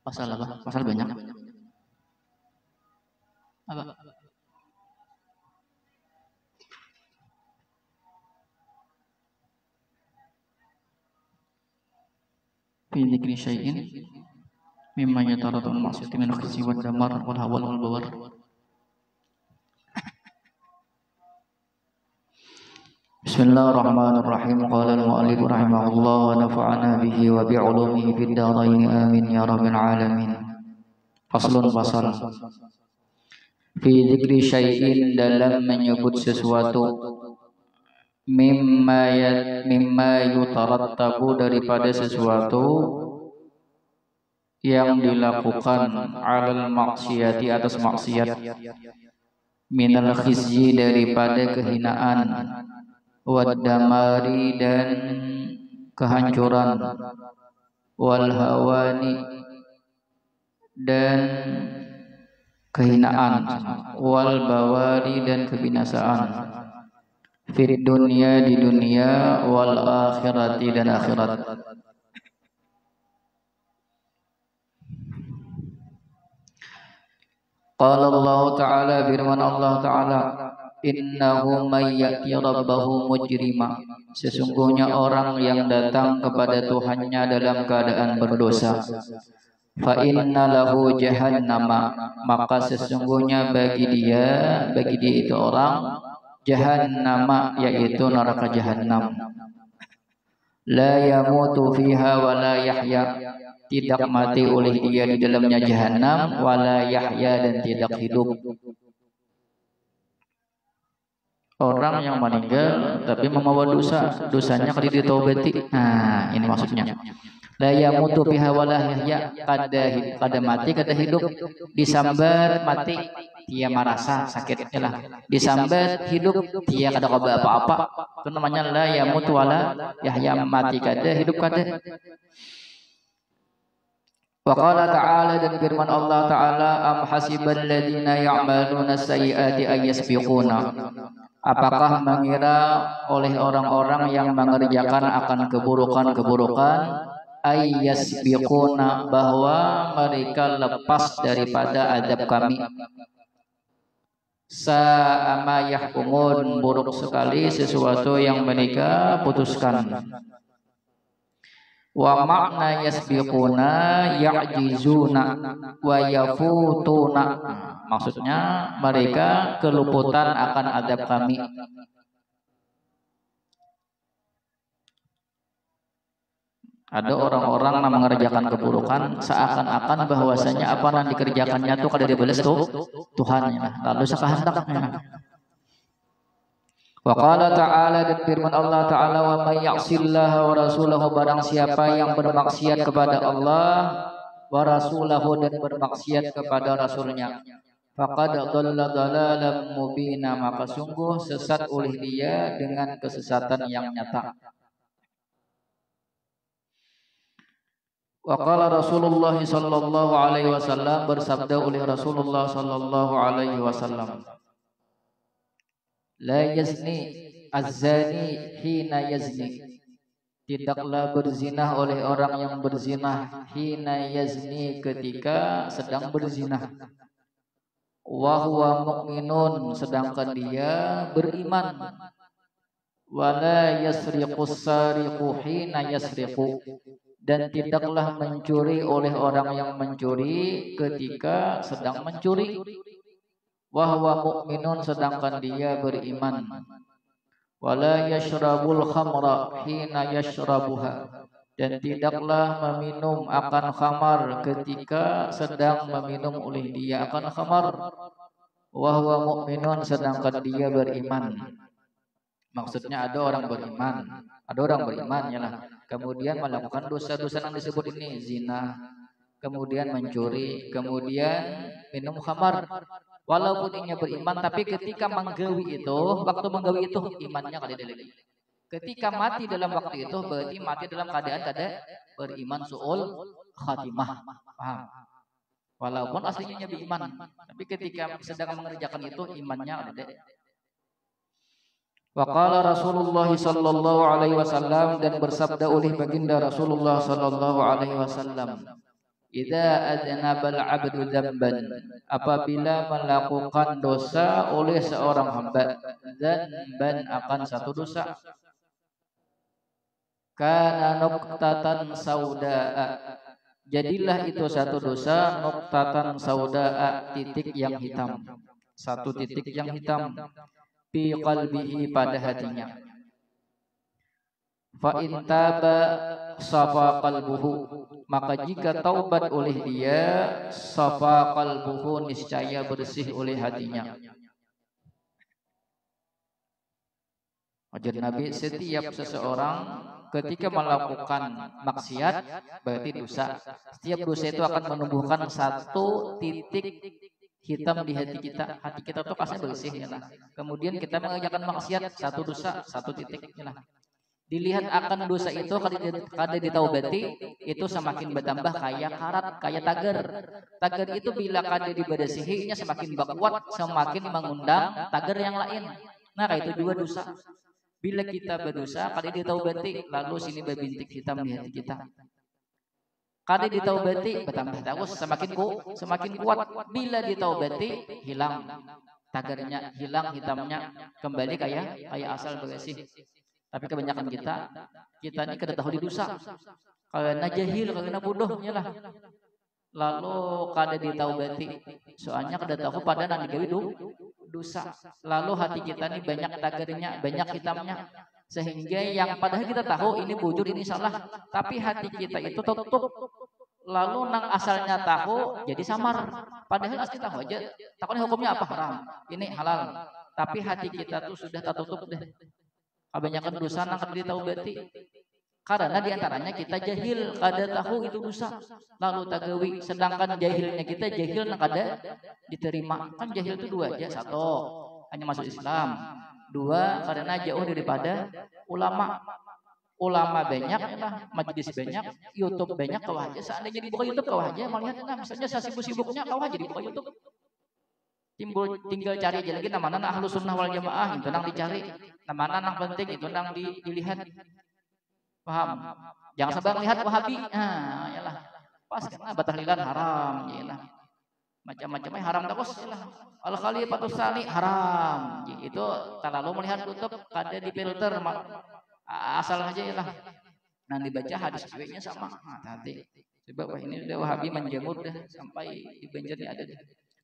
Pasal apa? Pasal banyak. Apa? Fi dzikri syai'in mimma yataraddu al-ma'siyati min al-khizyi wad-damar wal hawal wal bawar. Bismillahirrahmanirrahim. Qala al-mu'allif rahimahullah wa nafa'ana bihi wa bi'ulumihi fid dharain amin ya rabbal alamin. Faslun fasal. Fi dzikri syai'in, dalam menyebut sesuatu, mimma yutarattabu, daripada sesuatu yang dilakukan alal maksiyati, atas maksiat, minal khizyi, daripada kehinaan, waddamari, dan kehancuran, wal hawani, dan kehinaan, wal bawari, dan kebinasaan, fid dunya, di dunia, wal akhirati, dan akhirat. Qala Allah Ta'ala, firman Allah Ta'ala, innahu may ya'ti rabbahu mujrima, sesungguhnya orang yang datang kepada Tuhannya dalam keadaan berdosa, fa inna lahu jahannama, maka sesungguhnya bagi dia itu orang, jahannama, yaitu neraka jahanam. La yamutu fiha wa la yahya, tidak mati oleh dia di dalamnya jahanam, wala yahya, dan tidak hidup. Orang yang meninggal tapi membawa dosa, dosanya kalau ditaubati. Nah, ini maksudnya. La yamutu fiha wala yahya, kada mati kada hidup, disambat mati dia merasa sakitnya lah, disambat hidup dia kada coba apa-apa, itu namanya la yamutu wala yahya, mati kada hidup kada. Wa qala ta'ala, dan firman Allah Ta'ala, am hasibal ladzina ya'maluna sayyiati ay yasbiquna, apakah mengira oleh orang-orang yang mengerjakan akan keburukan-keburukan, ay yasbiquna, bahwa mereka lepas daripada adab kami. Sa'ama yahkumun, buruk sekali sesuatu yang mereka putuskan. Wa makna yasbiquna ya'jizuna wa yafutuna, maksudnya mereka keluputan akan adab kami. Ada orang-orang yang mengerjakan keburukan seakan-akan bahwasanya apa yang dikerjakannya itu kada dibalas tuh Tuhannya, lalu sekehendaknya. Wa qala ta'ala, dan firman Allah Ta'ala, wa may ya'sillaha wa rasulahu, barang siapa yang bermaksiat kepada Allah, wa rasulahu, dan bermaksiat kepada rasulnya, faqad dhalla dhalalan mubina, maka sungguh sesat oleh dia dengan kesesatan yang nyata. Wa qala Rasulullah sallallahu alaihi wasallam, bersabda oleh Rasulullah sallallahu alaihi wasallam, la yazni az-zani hina yazni, tidaklah berzinah oleh orang yang berzinah, hina yazni, ketika sedang berzinah, wa huwa mu'minun, sedangkan dia beriman, wala yasriqus sariqu hina yasriqu, dan tidaklah mencuri oleh orang yang mencuri ketika sedang mencuri, wa huwa mu'minun, sedangkan dia beriman, wala yashrabul khamra hina yashrabuha, dan tidaklah meminum akan khamar ketika sedang meminum oleh dia akan khamar, wa huwa mu'minun, sedangkan dia beriman. Maksudnya ada orang beriman ya lah, kemudian melakukan dosa-dosa yang disebut ini, zina, kemudian mencuri, kemudian minum khamar. Walaupun ia beriman, tapi ketika menggawi itu, waktu menggawi itu imannya kada lagi. Ketika mati dalam waktu itu, berarti mati dalam keadaan kada beriman, su'ul khatimah. Paham? Walaupun aslinya beriman, tapi ketika sedang mengerjakan itu imannya ada. Wa qala Rasulullah sallallahu alaihi wasallam, dan bersabda oleh baginda Rasulullah sallallahu alaihi wasallam, idza adnabal abdu dzamban, apabila melakukan dosa oleh seorang hamba, dzamban akan satu dosa, kana nuqtatan saudaa, jadilah itu satu dosa nuqtatan saudaa, titik yang hitam, satu titik yang hitam, fi qalbihi, pada hatinya. Fa in taba safa qalbuhu, maka jika taubat oleh dia, safa qalbuhu, niscaya bersih oleh hatinya. Ajar Nabi, setiap seseorang ketika melakukan maksiat berarti dosa. Setiap dosa itu akan menumbuhkan satu titik hitam di hati kita. Hati kita tuh pasti bersih ya lah. Kemudian kita mengerjakan maksiat, satu dosa, satu titik ya lah. Dilihat akan dosa itu kada ditaubati, itu semakin bertambah kayak karat, kayak tagar. Tagar itu bila kada dibadasihinya semakin kuat, semakin mengundang tagar yang lain. Nah, itu juga dosa. Bila kita berdosa, kada ditaubati, lalu sini berbintik hitam di hati kita. Kada ditaubati, bertambah terus, semakin kuat. Bila ditaubati, hilang tagarnya, hilang hitamnya, kembali kayak asal bersih. Tapi kebanyakan kita ini kada tahu di dosa, karena jahil, karena bodohnya lah. Lalu kada ditaubati, soalnya kada tahu pada nang digawe dosa. Lalu hati kita ini banyak tagarnya, banyak hitamnya, sehingga yang padahal kita tahu ini bujur, ini salah, tapi hati kita itu tutup. Lalu nang asalnya tahu jadi samar, padahal asli tahu aja, takutnya hukumnya apa, haram, ini halal, tapi hati kita tuh sudah tertutup deh. Kebanyakan dosa nang kada ditaubati, karena diantaranya kita jahil, kada tahu itu dosa, lalu tagawi. Sedangkan jahilnya kita jahil nang kada diterima. Kan jahil itu dua aja, satu hanya masuk Islam, dua karena jauh daripada ulama. Ulama banyak lah, majelis banyak, YouTube banyak, kau aja seandainya dibuka YouTube kau aja melihat, nah misalnya saya sibuk-sibuknya kau aja dibuka YouTube, tinggal cari aja lagi namanya Ahlus Sunnah wal Jamaah, itu nang dicari, namanya nang penting, itu nang dilihat. Paham? Jangan sampai melihat Wahabi. Nah, yalah. Pas karena batahlilan haram, yalah. Macam-macamnya haram terus, yalah. Al-Khalifatus Sani haram. Itu terlalu melihat kutub kada difilter, asal aja yalah. Nah, dibaca hadis nya sama. Hati-hati. Sebab ini udah Wahabi menjamur dah sampai di Banjar ini ada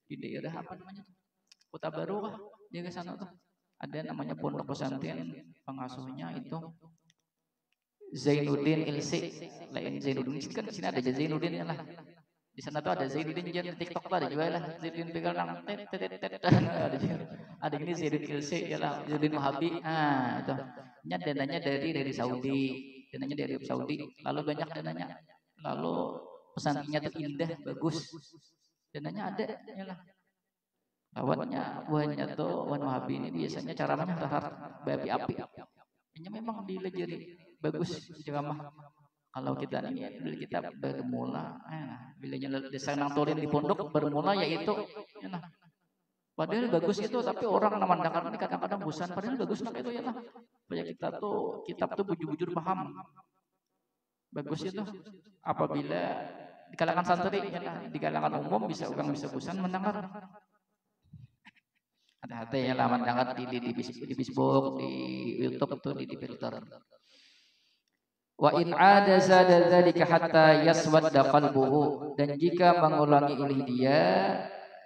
di daerah apa namanya? Kota Baru kah? Di sana tuh. Ada namanya pondok pesantren, pengasuhnya itu Zainuddin Ilsi. Lain Zainuddin kan di sini ada Zainuddin ya lah. Di sana tuh ada Zainuddin di TikTok lah, ada juga lah. Zainuddin pegang nang ada ini Zainuddin Ilsi ya lah, Zainuddin Wahabi. Ah, itu. Nya dananya dari Saudi, dananya dari Saudi. Lalu banyak dananya. Lalu pesantrennya tuh indah, bagus. Dananya ada ya lah. Lawannya tuh wan Wahabi ini biasanya caranya babi api. Ini memang dilejari bagus ceramah. Kalau kita nih, bila kita bermula, bila desa nang tolin di pondok bermula yaitu, padahal bagus itu, tapi orang memandangkan ini kadang-kadang bosan. Padahal bagus nak itu ya lah. Supaya kita tuh kitab tuh bujur-bujur paham. Bagus itu. Apabila di kalangan santri, di kalangan umum bisa orang bisa bosan mendengar. Hati-hati ya lah mendengar di Facebook, di YouTube tuh di filter. Wa in ada zada dzalika hatta yaswadda qalbuhu, dan jika mengulangi oleh dia,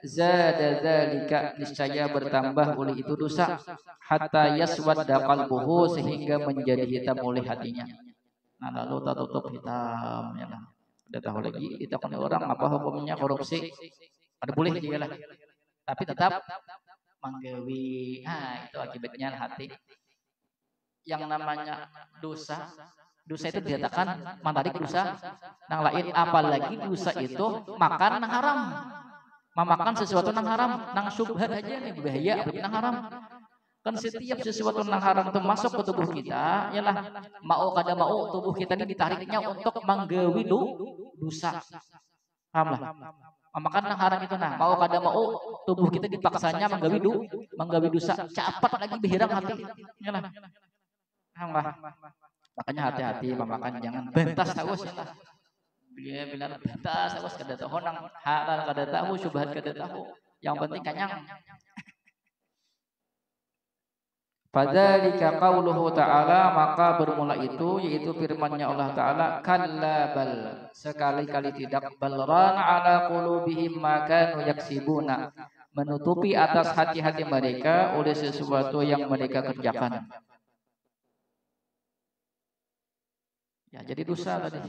zada dzalika, niscaya bertambah oleh itu dosa, hatta yaswadda qalbuhu, sehingga menjadi hitam oleh hatinya. Nah, lalu tak tutup hitam ya lah. Udah tahu lagi ditakoni orang apa hukumnya korupsi, ada boleh juga lah, tapi tetap menggawi. Itu akibatnya hati. Yang namanya dosa itu dikatakan mentarik dosa nang lain, apalagi dosa itu makan nang haram, memakan sesuatu nang haram, nang syubhat aja nih bahaya, nang haram. Kan setiap sesuatu nang haram itu masuk ke tubuh kita, yalah mau kada mau tubuh kita ini ditariknya untuk menggawi dosa. Paham lah? Memakan nang haram itu, nah mau kada mau tubuh kita dipaksanya menggawi dosa, capat lagi behirang hati. Yalah. Makanya hati-hati pemakan, jangan bentas tawas ya lah. Dia bilang bentas tawas kada tahu nang halal kada tahu, syubhat kada tahu. Yang penting kanyang. Fadzalika qauluhu ta'ala, maka bermula itu yaitu firman-Nya Allah Ta'ala, kalla bal, sekali-kali tidak, balran ala qulubihim ma kanu yaksibuna, menutupi atas hati-hati mereka oleh sesuatu yang mereka kerjakan. Ya, jadi dosa tadi.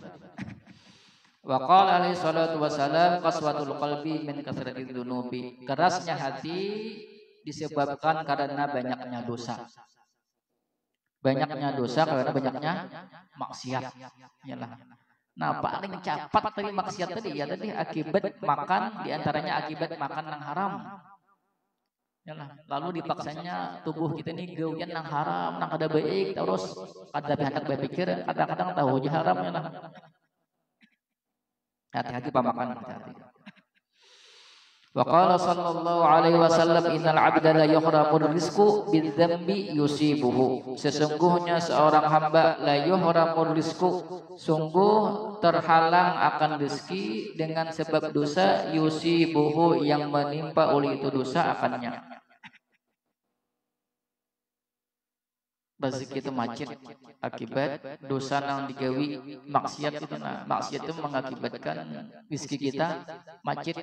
Wa qala alaihi salatu wassalam, qaswatul qalbi min kasratil dzunubi, kerasnya hati disebabkan karena banyaknya dosa. Banyaknya dosa karena banyaknya maksiat. Yalah. Nah, paling cepat tadi maksiat tadi ya tadi akibat makan, diantaranya akibat makan yang haram. Yalah. Lalu dipaksanya tubuh kita ini gawian yang haram, yang kada baik, terus kada hendak berpikir, kadang-kadang tahu aja haram yalah. Hati-hati pamakan, hati-hati. Wa qala sallallahu alaihi wasallam, innal 'abda la yuhramur rizqu bidzambi yusibuhu. Sesungguhnya seorang hamba la yuhramur rizqu, sungguh terhalang akan rezeki dengan sebab dosa, yusibuhu yang menimpa oleh itu dosa akannya. Rezeki itu macet akibat dosa yang digawi maksiat itu. Nah, maksiat itu mengakibatkan rezeki kita macet.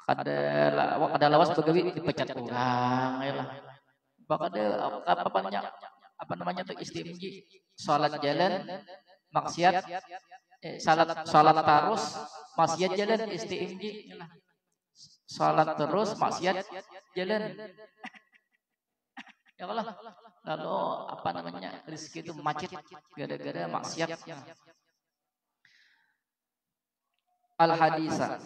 Kada lawas begawi dipecat orang ya lah. Apa namanya tuh istimji, salat jalan maksiat, salat terus maksiat jalan istimji. Salat terus maksiat jalan. Ya Allah. Lalu apa namanya rezeki itu macet gara-gara maksiat. Al-Hadisa.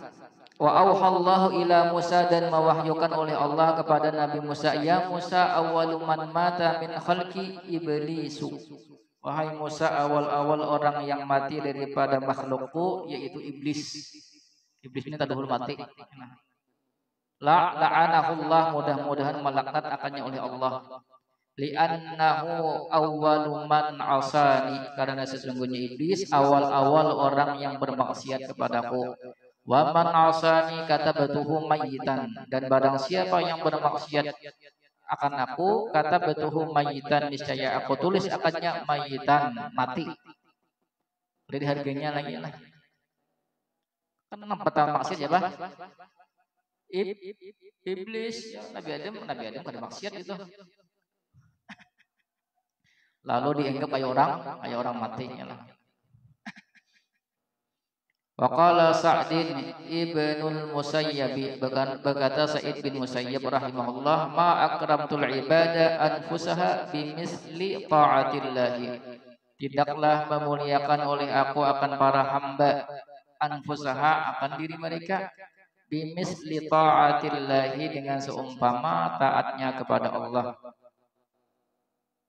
Wa auhallahu ila Musa, dan mewahyukan oleh Allah kepada Nabi Musa, ya Musa awwalu man mata min khalqi iblisu. Wahai Musa, awal-awal orang yang mati daripada makhlukku yaitu iblis. Iblis ini tadahulu mati. La'anahullah, mudah-mudahan melaknat akannya oleh Allah. Li'annahu awwalu man asani, karena sesungguhnya iblis awal-awal orang yang bermaksiat kepadaku. Wa man asani katabatuhu mayyitan, dan barang siapa yang bermaksiat akan aku, katabatuhu mayyitan, niscaya aku tulis akannya mayyitan, mati. Jadi harganya lagi lah. Karena pertama maksiat siapa? Iblis. Nabi Adam kada maksiat itu. Lalu dianggap kayak orang mati. Wa qala Sa'din ibnul Musayyib, berkata Sa'id bin Musayyib rahimahullah, ma akramtul ibada anfusaha bimisli ta'atillahi. Tidaklah memuliakan oleh aku akan para hamba, anfusaha akan diri mereka, bimisli ta'atillahi dengan seumpama taatnya kepada Allah.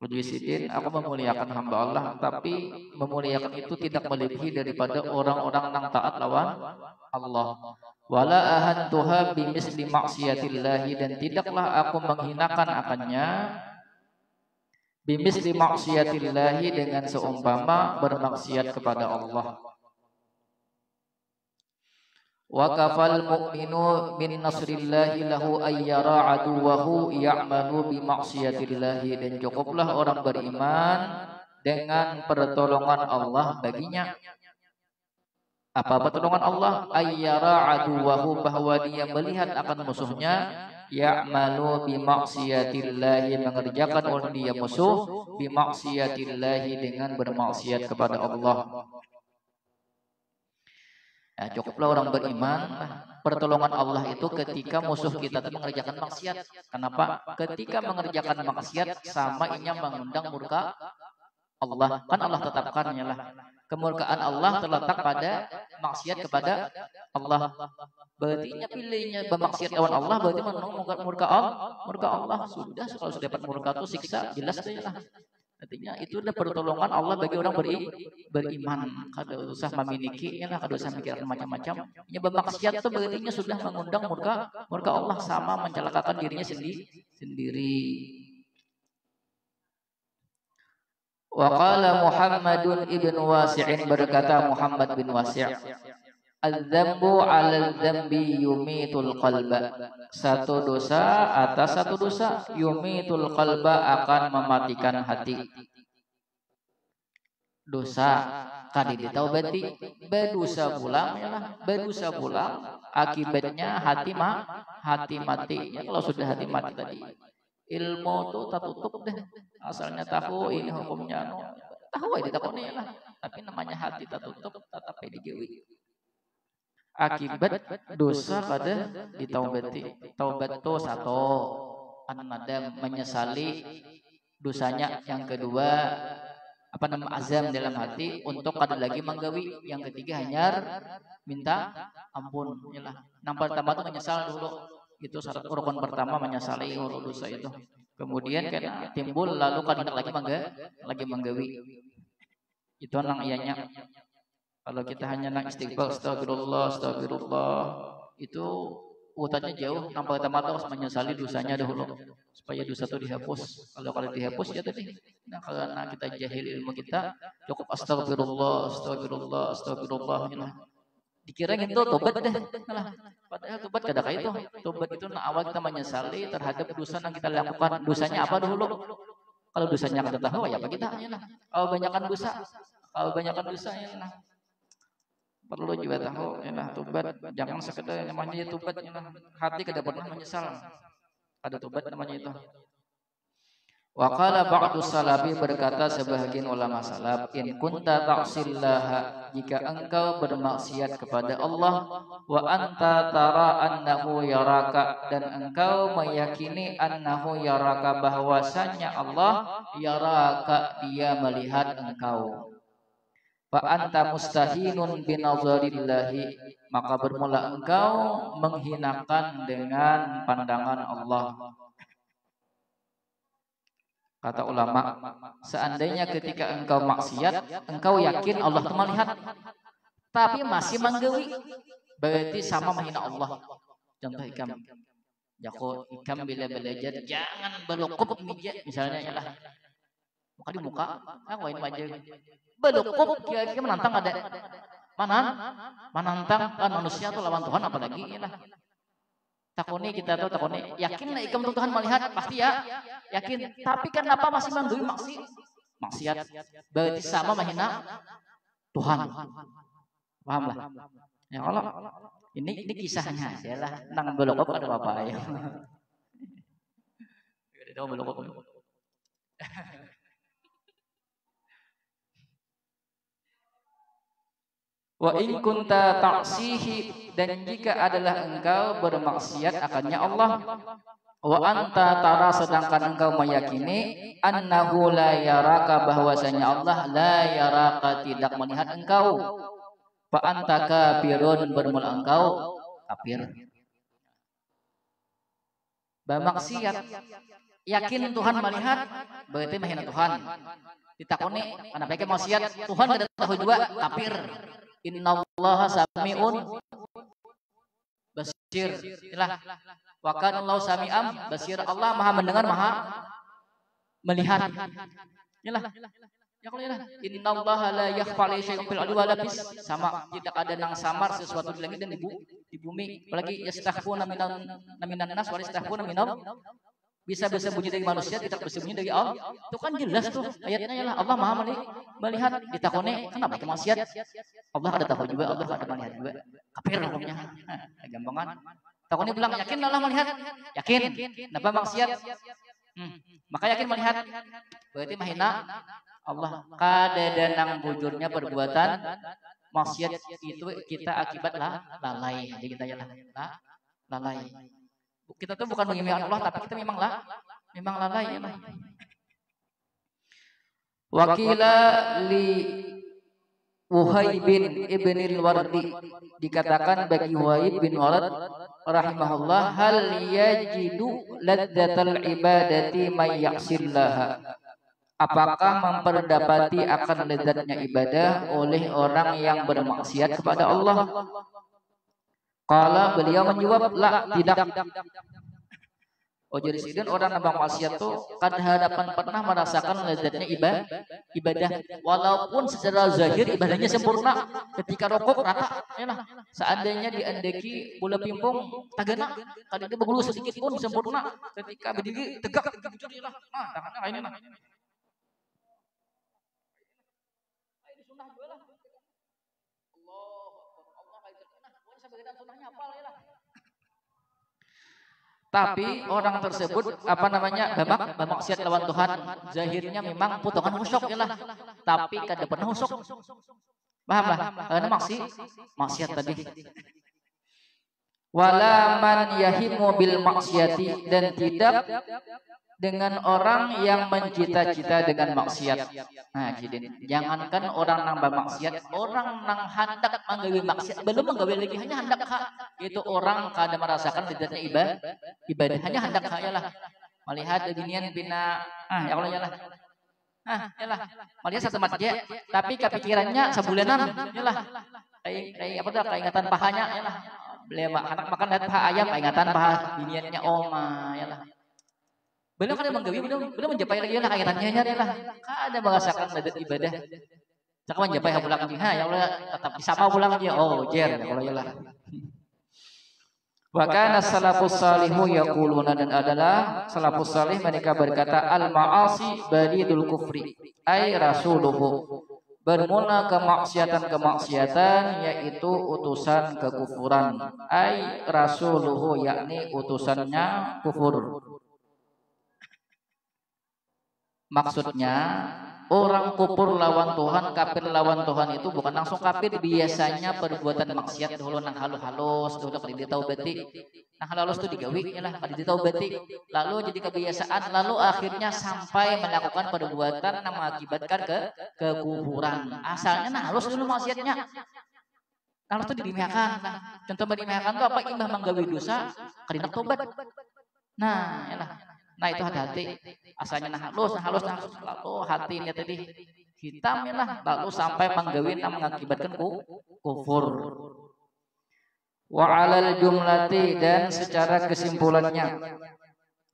Sidin, aku memuliakan hamba Allah, tapi memuliakan itu tidak melebihi daripada orang-orang yang taat lawan Allah. Wala ahantuha bimisli maksiatillahi, dan tidaklah aku menghinakan akannya bimisli maksiatillahi dengan seumpama bermaksiat kepada Allah. Wa kafal mu'minu min nasrillahi lahu ayyara aduwahu ya'malu bi maksiatillahi, dan cukuplah orang beriman dengan pertolongan Allah baginya. Apa pertolongan Allah? Ayyara aduwahu, bahwa dia melihat akan musuhnya, ya'malu bi maksiatillahi, mengerjakan oleh dia musuh, bi maksiatillahi, dengan bermaksiat kepada Allah. Ya, cukuplah orang beriman pertolongan Allah itu ketika musuh kita itu mengerjakan maksiat. Kenapa? Ketika mengerjakan maksiat sama inya mengundang murka Allah. Kan Allah tetapkannya lah. Kemurkaan Allah terletak pada maksiat kepada Allah. Berarti inya pilihnya bermaksiat lawan Allah, berarti menunggu murka Allah. Sudah, kalau sudah dapat murka itu siksa, jelas deh lah. Artinya itu adalah pertolongan Allah bagi orang beriman. Kada usah memiliki, ya lah, kada usah mikirkan macam-macam. Ya bermaksiat itu berarti sudah mengundang murka Allah, sama mencelakakan dirinya sendiri. Wa qala Muhammadun ibn Wasi'in, berkata Muhammad bin Wasi', al-dzambu 'alal dzambi yumitul qalba. Satu dosa atas satu dosa yumitul qalba, akan mematikan hati. Dosa kadi ditaubati, berdosa pulang, ya lah, berdosa pulang, akibatnya hati mati. Ya, kalau sudah hati mati tadi, ilmu tuh tertutup deh. Asalnya tahu ini hukumnya, tahu aja takutnya lah, tapi namanya hati tertutup, tetap digawi. Akibat dosa kada ditaubati. Taubat itu satu, an-nadam, menyesali dosanya. Yang kedua, azam dalam hati untuk kada lagi menggawi. Yang ketiga, hanya minta ampun. Yalah. Yang pertama itu menyesal dulu. Itu syarat rukun pertama, menyesali dosa itu. Kemudian kan timbul lalu kada lagi menggawi. Itu nang ianya. Kalau kita hanya nak istighfar, astagfirullah, itu urutannya jauh. Yang pertama harus menyesali dosanya dahulu, supaya dosa itu dihapus. Kalau dihapus ya tadi, nah, karena kita jahil ilmu kita, cukup astagfirullah. Dikira gitu tobat deh. Nah, padahal tobat kada kayak itu. Tobat itu awal kita menyesali terhadap dosa yang kita lakukan. Dosanya apa dahulu? Kalau dosanya kada tahu ya apa kita hanya. Kalau banyakkan dosa ya nah. Perlu juga tahu, ya tobat. Jangan sekedar namanya tobat, hati kada pernah menyesal. Ada tobat namanya itu. Wa qala ba'du salafi, berkata sebahagian ulama salaf, in kunta ta'sillaha, jika engkau bermaksiat kepada Allah, wa anta tara annahu yaraka, dan engkau meyakini annahu yaraka, bahwasanya Allah yaraka, dia melihat engkau. Fa anta mustahinun binazarillahi, maka bermula engkau menghinakan dengan pandangan Allah. Kata ulama, seandainya ketika engkau maksiat, engkau yakin Allah itu melihat, tapi masih menggawi, berarti sama menghina Allah. Contoh ikam, jako ikam bila belajar jangan berlukuk meja, misalnya ya lah. Muka di muka, ngawain aja. Berlukuk kira-kira menantang ada. Menantang kan manusia tuh lawan Tuhan, apalagi ya lah. Takoni kita tuh takoni, yakin ikam Tuhan melihat, pasti ya, yakin. Tapi kenapa masih menggawi maksiat? Berarti sama menghina Tuhan. Paham lah? Ya Allah, ini kisahnya aja lah. Nang berlukuk ada apa ya? Ada berlukuk. Wa in kunta ta'sihi, dan jika adalah engkau bermaksiat akannya Allah, wa anta tara, sedangkan engkau meyakini annahu la yaraka, bahwasanya Allah la yaraka, tidak melihat engkau, fa anta kafirun, bermula engkau kafir. Bermaksiat yakin Tuhan melihat, berarti menghina Tuhan. Ditakoni kenapa ke maksiat, Tuhan tidak tahu juga, kafir. Innallaha sami'un basir. Inilah wa kana Allahu sami'an basir. Allah Maha mendengar, Maha melihat. Inilah. Ya kalau inilah. Innallaha la yakhfa 'alaihi syai'un fil ardi wa la fis sama. Tidak ada yang samar sesuatu di langit dan di bumi. Apalagi yastakhfuna minan nas wa yastakhfuna minal, bisa bunyi dari manusia, tidak bisa bunyi dari Allah. Itu kan jelas tuh ayatnya, ya Allah Maha melihat. Ditakoni kenapa itu maksiat, Allah ada tahu juga, Allah ada melihat juga, kafir hukumnya. Gampangan. Takoni bilang yakin Allah melihat, yakin. Kenapa maksiat? Maka yakin melihat, berarti menghina Allah. Kada danang bujurnya perbuatan maksiat itu kita akibat lalai. Jadi kita ya lalai. Kita tuh bukan menghina Allah, tapi kita memang lalai ya. Wakila li Wuhaib bin Ibnil Wardi, dikatakan bagi Wuhaib bin Warad rahimahullah, hal yajidu ladzatal ibadati may ya'sillaha, Apakah memperdapati akan lezatnya ibadah oleh orang yang bermaksiat kepada Allah? Qala, beliau menjawab, la, tidak. Oh, jadi sidin orang nambah maksiat tuh kan hadapan pernah merasakan lezatnya ibadah walaupun secara zahir ibadahnya sempurna. Ketika rokok rata, ya lah. Seandainya diandeki bola pimpong tagana, kali itu begulu sedikit pun sempurna. Ketika berdiri tegak gitu lah. Ah, tangannya ini lah. Ini sunnah juga lah. Allah kayak sunnah. Pokoknya sebagian sunnahnya hafal ya lah. Tapi orang tersebut apa namanya bermaksiat lawan Tuhan, zahirnya memang potongan husuk ya lah, tapi kada pernah husuk. Paham lah? Karena maksiat tadi. Wala man yahimu bil maksiati, dan tidak dengan orang yang mencita-cita dengan maksiat. Nah, jadi jangankan orang nambah maksiat, orang nang hendak menggawe maksiat belum menggawe lagi, hanya hendak itu orang kada merasakan lezatnya ibadah, hanya hendak lah. Melihat beginian bina ya Allah ya lah. Ya lah. Melihat satu masjid, tapi kepikirannya sebulanan ya lah. Kayak apa tuh, keingatan pahanya ya lah. Beliau anak makan lihat paha ayam, keingatan paha biniannya oma ya lah. Belum kada menggawi, belum mencapai lagi lah kaitannya ya lah. Kada merasakan lezat ibadah. Cak mencapai pulang lagi, ya Allah tetap disapa pulang lagi. Oh, jer ya Allah ya lah. Wa kana salafus salihu yaquluna, dan adalah salafus salih mereka berkata, al ma'asi badidul kufri ay rasuluhu, bermula kemaksiatan yaitu utusan kekufuran, ay rasuluhu yakni utusannya kufur. Maksudnya orang kufur lawan Tuhan, kafir lawan Tuhan itu bukan langsung kafir, biasanya perbuatan maksiat dulu nang halus dulu kali ditaubati, nang halus itu digawi ya lah kali ditaubati, lalu jadi kebiasaan, lalu akhirnya sampai melakukan perbuatan yang mengakibatkan kekufuran. Asalnya nang halus dulu maksiatnya, halus itu didimiakan. Contoh didimiakan itu apa? Imbah menggawi dosa kali tobat. Nah, ya lah. Nah itu hati-hati, asalnya halus, lalu hatinya tadi hitam ya lah, lalu sampai menggawin yang mengakibatkan kufur. Wa alal jumlati, dan secara kesimpulannya,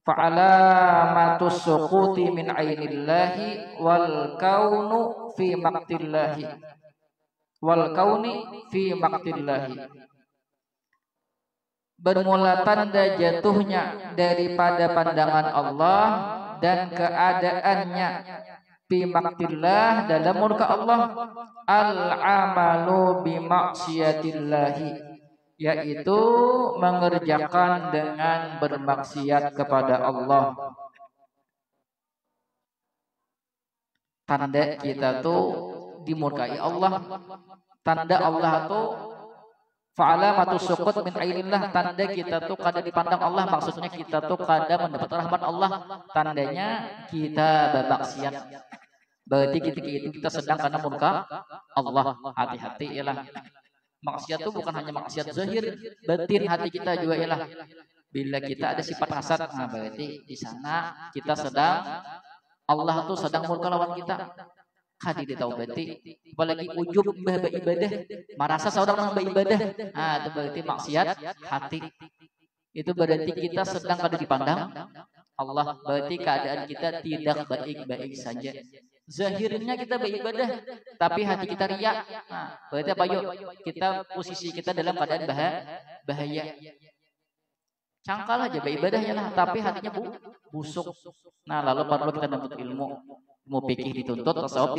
fa'alamatus suquti min ainillahi wal kaunu fi maqtillahi wal kauni fi maqtillahi. Bermula tanda jatuhnya daripada pandangan Allah dan keadaannya fi maqtillah, dalam murka Allah, al-amalu bi maksiatillahi, yaitu mengerjakan dengan bermaksiat kepada Allah. Tanda kita tuh dimurkai Allah, tanda Allah tuh fa'alamatus suqut min ainillah, tanda kita tuh kada dipandang Allah, maksudnya kita tuh kada mendapat rahmat Allah, tandanya kita bermaksiat. Berarti ketika itu kita sedang karena murka Allah. Hati-hati ialah. Maksiat itu bukan hanya maksiat zahir, batin hati kita juga ialah. Bila kita ada sifat hasad, nah berarti di sana kita sedang, Allah tuh sedang murka lawan kita. Kadi ditaubati, apalagi ujub beribadah, merasa seorang beribadah, nah itu berarti maksiat hati. Itu berarti kita sedang kada dipandang Allah, berarti keadaan kita tidak baik-baik saja. Zahirnya kita beribadah, tapi hati kita riya. Nah, berarti apa yuk? Kita posisi kita dalam keadaan bahaya. Cangkal aja beribadahnya lah, tapi hatinya busuk. Nah, lalu perlu kita menuntut ilmu. Mau pikir dituntut, tasawuf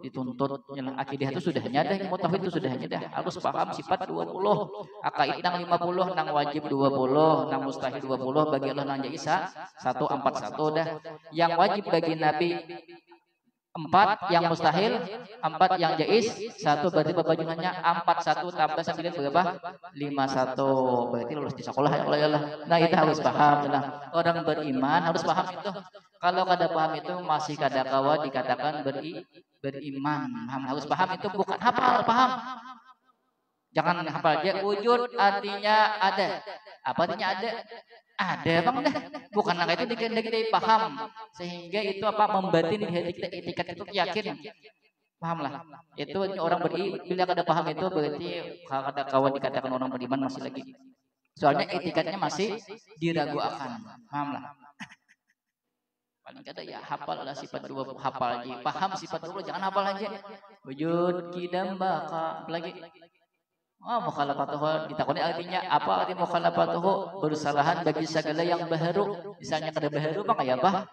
dituntut. Akidah itu sudah ada, ilmu tauhid itu sudah ada. Harus paham sifat 20, akaid nang 50, nang wajib 20, nang mustahil 20, bagi Allah nang jaiz 141 dah. Yang wajib bagi Nabi 4, yang mustahil 4, yang jaiz 1, berarti berapa jumlahnya? 41 tambah 9 berapa? 51. Berarti lulus di sekolah ya Allah. Nah, itu harus paham lah. Orang beriman harus paham itu. Kalau kada paham itu masih kada kawa dikatakan beriman. Harus paham itu, bukan hafal, paham. Jangan hafal aja. Wujud artinya ada. Apa artinya ada? Ada bang dah. Bukan angka itu kita paham sehingga itu apa membatin di hati kita etikat itu yakin. Paham lah. Itu orang bila kada paham itu berarti kada kawan dikatakan orang beriman masih lagi. Soalnya etikatnya masih diragu akan. Paham lah. Paling kada ya hafal lah sifat dua hafal aja. Paham sifat dua jangan hafal aja. Wujud kidam baka apalagi. Oh, mukhalafatuhu ditakoni artinya apa arti mukhalafatuhu? Bersalahan bagi segala yang baharu. Misalnya kada baharu maka ya bah.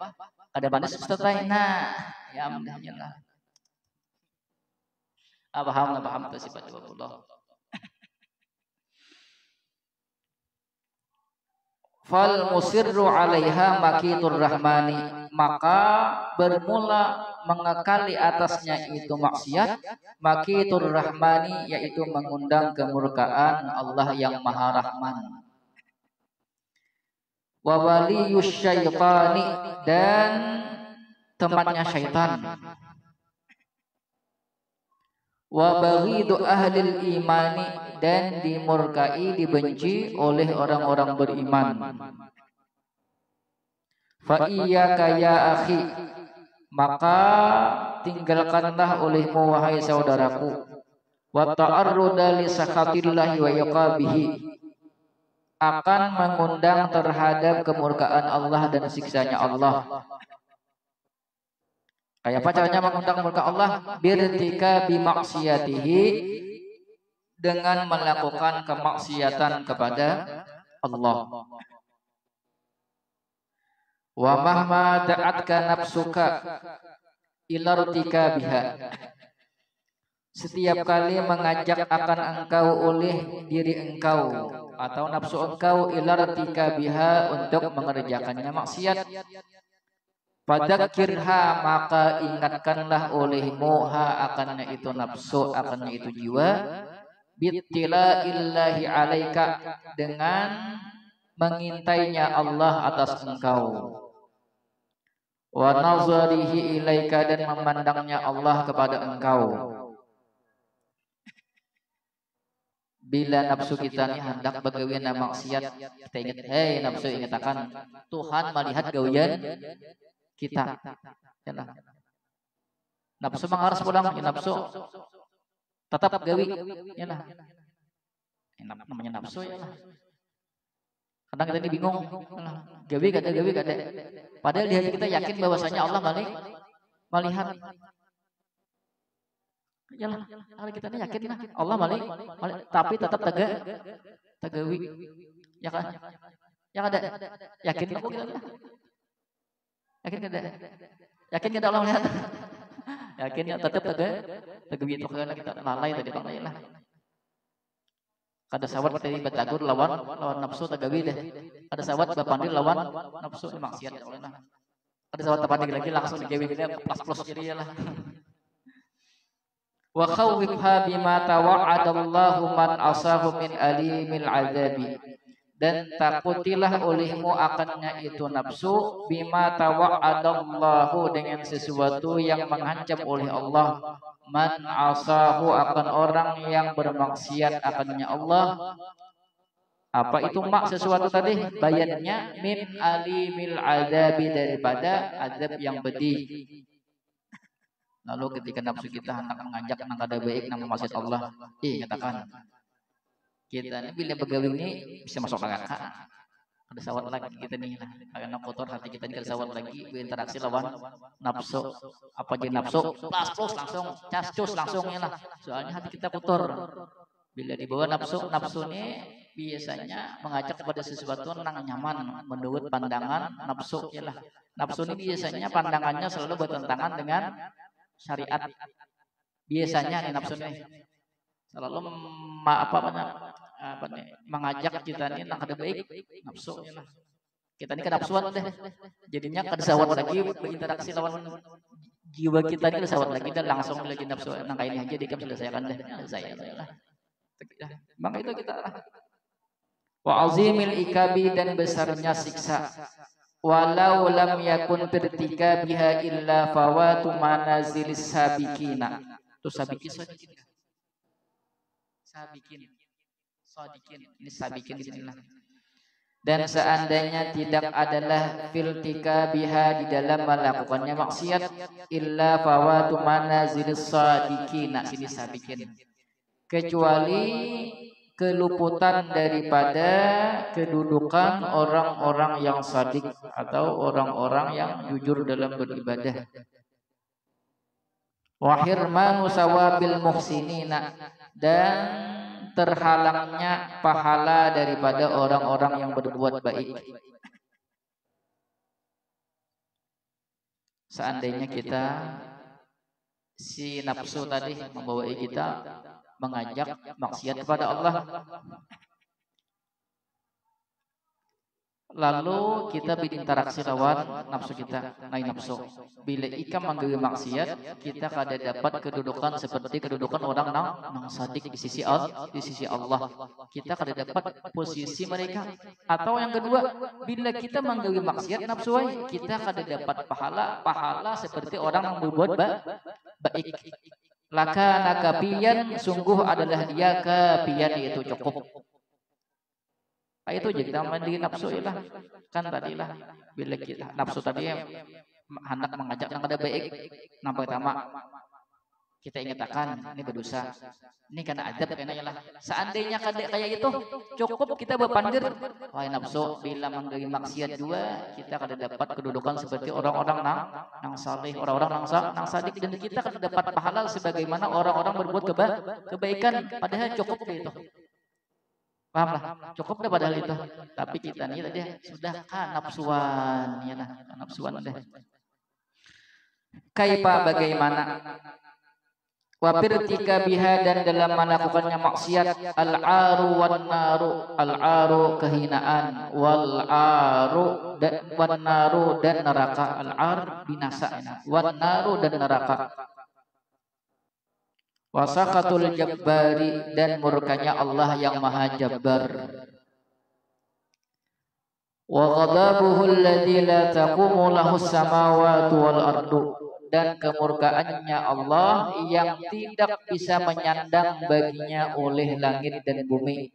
Kada manis ustazai. Nah, ya amdahnya lah. Paham itu sifat 20. Fal musirru 'alaiha makitur rahmani, maka bermula mengekali atasnya itu maksiat, makitur rahmani yaitu mengundang kemurkaan Allah yang Maha Rahman. Wa waliyus syaitani, dan temannya syaitan. Wa baghidu ahlil imani, dan dimurkai dibenci oleh orang-orang beriman. Fa iyyaka ya akhi, maka tinggalkanlah olehmu wahai saudaraku, wa ta'arruda li sakhatillahi wa iqabihi, akan mengundang terhadap kemurkaan Allah dan siksanya Allah. Kayak apa caranya mengundang murka Allah? Birtika bimaksiyatihi, dengan melakukan kemaksiatan kepada Allah. Wa mahma da'atka nafsuka ilartika biha, setiap kali mengajak akan engkau oleh diri engkau atau nafsu engkau ilartika biha untuk mengerjakannya maksiat, fadzakirha, maka ingatkanlah olehmu ha akannya itu nafsu, akannya itu jiwa, bittilaillahi alaika, dengan mengintainya Allah atas engkau, wa nazarihi ilaika, dan memandangnya Allah kepada engkau. Bila nafsu kita ini hendak bergawian maksiat, kita ingat, hei nafsu, ingat akan Tuhan melihat gawian kita. Yalah. Nafsu harus pulang, ya nafsu tetap gawi, yalah. Namanya nafsu ya lah. Kadang kita ini bingung, gawi kada. Padahal di hati kita yakin bahwasanya Allah melihat. Yalah, kalau kita ini yakin lah Allah melihat, tapi tetap tagawi. Ya kan? Ya kada. Yakin aku kita. Yakin kada? Yakin kada Allah melihat? Yakin ya tetap tagawi itu karena kita lalai tadi Bang lah. Kada sawat tadi batagur lawan nafsu tagawi deh. Kada sawat bapandil lawan nafsu maksiat oleh nah. Kada sawat tapandil lagi langsung digawi dia plus jadi lah. Wa khawwifha bima tawa'adallahu man asahu min alimil azabi, dan takutilah olehmu akannya itu nafsu bima tawa'adallahu, dengan sesuatu yang mengancam oleh Allah, man asahu, akan orang yang bermaksiat akannya Allah. Apa itu sesuatu tadi? Bayannya min alimil azabi, daripada azab yang pedih. Lalu ketika nafsu kita hendak mengajak nang kada baik nama maksiat Allah, katakan kita ini bila begawi ini bisa masuk neraka. Ada sawat lagi kita nih, karena kotor hati kita ini, ada sawat lagi berinteraksi lawan nafsu. Apa jadi nafsu? Plus langsung, cus langsung ya lah. Soalnya hati kita kotor. Bila dibawa nafsu ini biasanya mengajak kepada sesuatu yang nyaman menurut pandangan nafsu ya lah. Nafsu ini biasanya pandangannya selalu bertentangan dengan syariat. Biasanya nih nafsu nih selalu mengajak kita ini nang kada baik, nafsu ya lah. Kita ini kada nafsuan deh. Jadinya kada sawat lagi berinteraksi lawan jiwa kita ini, kada sawat lagi dan langsung lagi nafsu nang kaini aja dikam selesaikan deh. Saya lah. Maka itu kita wa azimil ikabi, dan besarnya siksa. Walau lam yakun tertika biha illa fawatu manazilis sabikina. Itu sabikin. Ini sabikin di sinilah. Dan seandainya tidak adalah filtika biha di dalam melakukannya maksiat illa fawatu manazilis sadiqina sini sabikin, kecuali keluputan daripada kedudukan orang-orang yang sadik atau orang-orang yang jujur dalam beribadah. Wa hirmanu sawabil muhsinina, dan terhalangnya pahala daripada orang-orang yang berbuat baik. Seandainya kita si nafsu tadi membawai kita mengajak maksiat kepada Allah, lalu kita berinteraksi lawan nafsu kita, naik nafsu. Bila ika manggawi maksiat, kita kada dapat kedudukan seperti kedudukan orang nang sadik di sisi Allah. Kita kada dapat posisi mereka. Atau yang kedua, bila kita manggawi maksiat nafsu, kita kada dapat pahala seperti orang yang berbuat baik. Laka nakapian, sungguh adalah dia kapian, yaitu cukup. Itu jadi mandi nafsu ya lah. Kan tadilah bila kita nafsu tadi hendak mengajak yang ada baik, nampak pertama kita ingatkan ini berdosa, ini karena adab karena ya lah. Seandainya kayak itu cukup kita berpandir, wahai nafsu, bila menggawi maksiat dua, kita akan dapat kedudukan seperti orang-orang nang saleh, orang-orang nang sadik, dan kita akan dapat pahala sebagaimana orang-orang berbuat kebaikan, padahal cukup itu. Pahamlah, cukup deh padahal itu. Tapi kita nih tadi sudah kanapsuan, ya lah, kanapsuan deh. Kaipa bagaimana? Wapirtika biha, dan dalam melakukannya maksiat, al-aru wan naru, al-aru kehinaan, wal aru dan wan naru dan neraka, al-ar binasa, wan naru dan neraka. Wasaqatul jabbari, dan murkanya Allah yang maha jabbar. Wa ghadabuhu alladzi la taqumu lahu as-samawati wal ardu, dan kemurkaannya Allah yang tidak bisa menyandang baginya oleh langit dan bumi.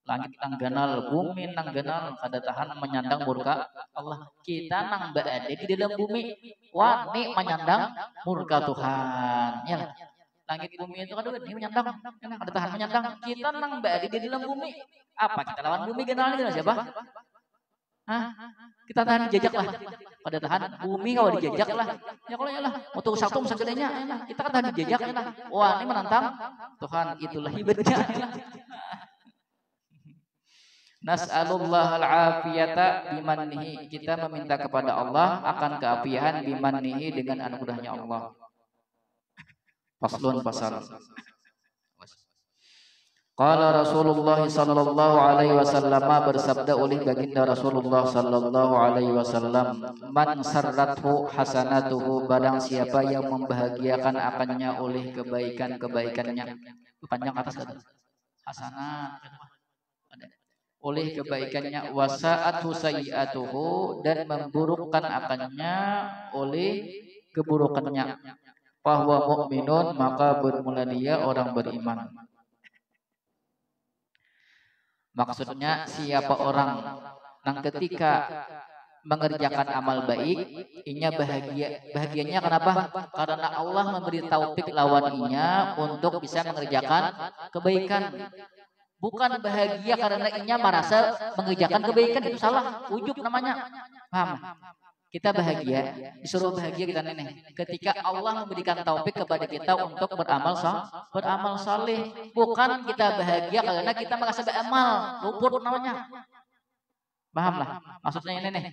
Langit nang ganal, bumi nang ganal, kada tahan menyandang murka Allah. Kita nang berada di dalam bumi, wani menyandang murka Tuhan. Ya. Langit bumi itu kan dia menyandang, ada tahan menyandang. Kita nang berada di dalam bumi. Apa kita lawan bumi kenalnya siapa? Hah? Kita tahan dijajak lah. Pada tahan bumi kau dijajak lah. Ya kalau ya lah, untuk satu segedenya ya, kita kan tahan dijajak ya lah. Wah, ini menantang Tuhan, itulah ibaratnya. Nas'alullah al-afiyata bimannihi, kita meminta kepada Allah akan keapian bimannihi dengan anugerahnya Allah. Faslun pasal. Qala Rasulullah sallallahu alaihi wasallam, bersabda oleh baginda Rasulullah sallallahu alaihi wasallam, man sarrathu hasanatuhu, barang siapa yang membahagiakan akannya oleh kebaikan-kebaikannya. Panjang atas kata hasanat, oleh kebaikannya, wasa'athu sayyi'atuhu, dan memburukkan akannya oleh keburukannya. Bahwa mukminun, maka bermula dia orang beriman. Maksudnya siapa orang yang ketika mengerjakan amal baik, inya bahagia. Bahagianya kenapa? Karena Allah memberi taufik lawan inya untuk bisa mengerjakan kebaikan. Bukan bahagia karena inya merasa mengerjakan kebaikan, itu salah, ujub namanya. Paham? Kita bahagia, disuruh bahagia kita nenek. Ketika Allah memberikan taufik kepada kita untuk beramal saleh, bukan kita bahagia karena kita merasa beramal, luput namanya. Pahamlah maksudnya nenek.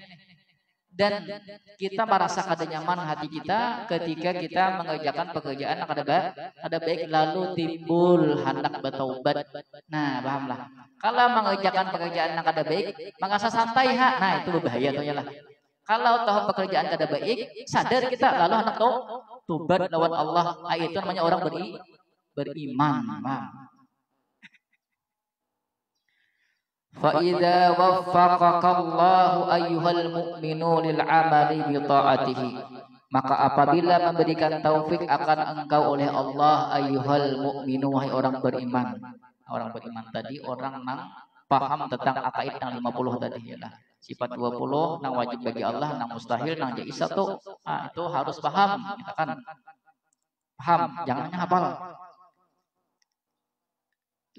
Dan kita merasa kada nyaman hati kita ketika kita mengerjakan pekerjaan yang ada baik, lalu timbul hendak bertaubat. Nah, pahamlah. Kalau mengerjakan pekerjaan yang kada baik, merasa santai nah itu berbahaya tuh lah. Kalau tahu pekerjaan kada baik, sadar kita lalu hendak tobat lawan Allah. Itu namanya orang beriman. Fa idza waffaqakallahu ayyuhal mu'minu lil amali bi ta'atihi, maka apabila memberikan taufik akan engkau oleh Allah, ayyuhal mu'minu, wahai orang beriman. Orang beriman tadi orang nang paham tentang akaid yang 50 tadi ya lah. Sifat 20 nang wajib bagi Allah, nang mustahil, nang jaiz satu. Itu harus paham, kita kan paham, jangan hafal.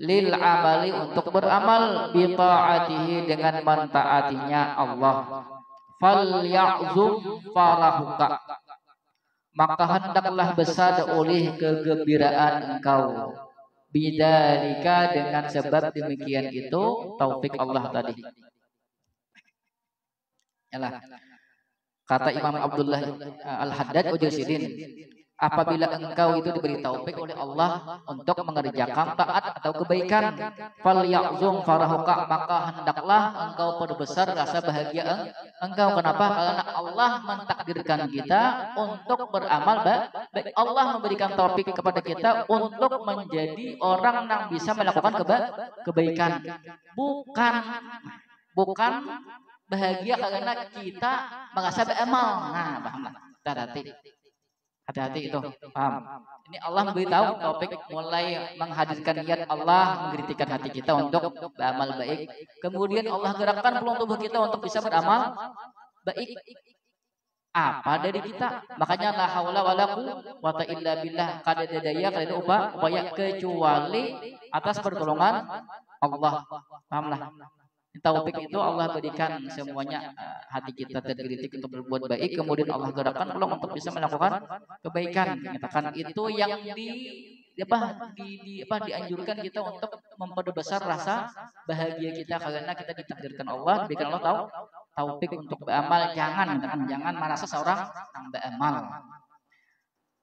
Lil amali untuk beramal bi taatihi dengan mentaatinya Allah. Fal ya'zum farahuka, maka hendaklah besar oleh kegembiraan engkau. Bidzalika, dengan sebab demikian itu taufik Allah tadi. Yalah. Kata Imam Abdullah Al-Haddad Ujasidin, apabila engkau itu diberi taufik oleh Allah untuk mengerjakan taat atau kebaikan, fal ya'zum farahuka, maka hendaklah engkau perbesar rasa bahagia engkau. Kenapa? Karena Allah mentakdirkan kita untuk beramal baik. Allah memberikan taufik kepada kita untuk menjadi orang yang bisa melakukan kebaikan. Bukan bahagia karena kita merasa beramal. Nah, pahamlah. Hati-hati itu, paham? Ini Allah memberitahu topik mulai menghadirkan niat Allah mengkritikan hati kita untuk beramal baik. Kemudian Allah gerakkan peluang tubuh kita untuk bisa beramal baik. Apa dari kita? Makanya la haula wala quwwata illa billah, kada daya kada upaya kecuali atas pertolongan Allah. Pahamlah? Taufik itu Allah berikan semuanya, hati kita tergelitik untuk berbuat baik, kemudian Allah gerakkan peluang untuk bisa melakukan kebaikan. Menyatakan itu yang dianjurkan kita untuk memperbesar rasa bahagia kita karena kita ditakdirkan Allah, diberikan Allah taufik untuk beramal. Jangan merasa seorang yang beramal.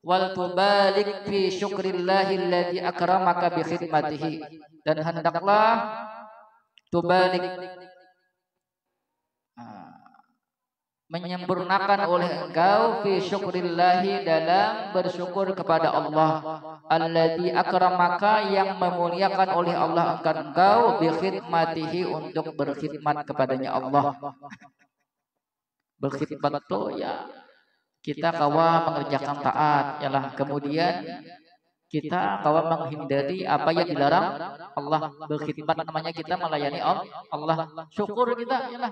Wal tubalik fi syukrillahi alladzi akramaka bi khidmatihi, dan hendaklah tubalik, menyempurnakan oleh engkau fi syukrillahi, dalam bersyukur kepada Allah, alladzi akramaka, yang memuliakan oleh Allah engkau, bi khidmatihi, untuk berkhidmat kepadanya Allah. Berkhidmat itu ya kita kawa mengerjakan taat, yalah, kemudian kita kawan menghindari apa yang dilarang Allah. Berkhidmat namanya kita melayani Allah. Syukur kita, yalah.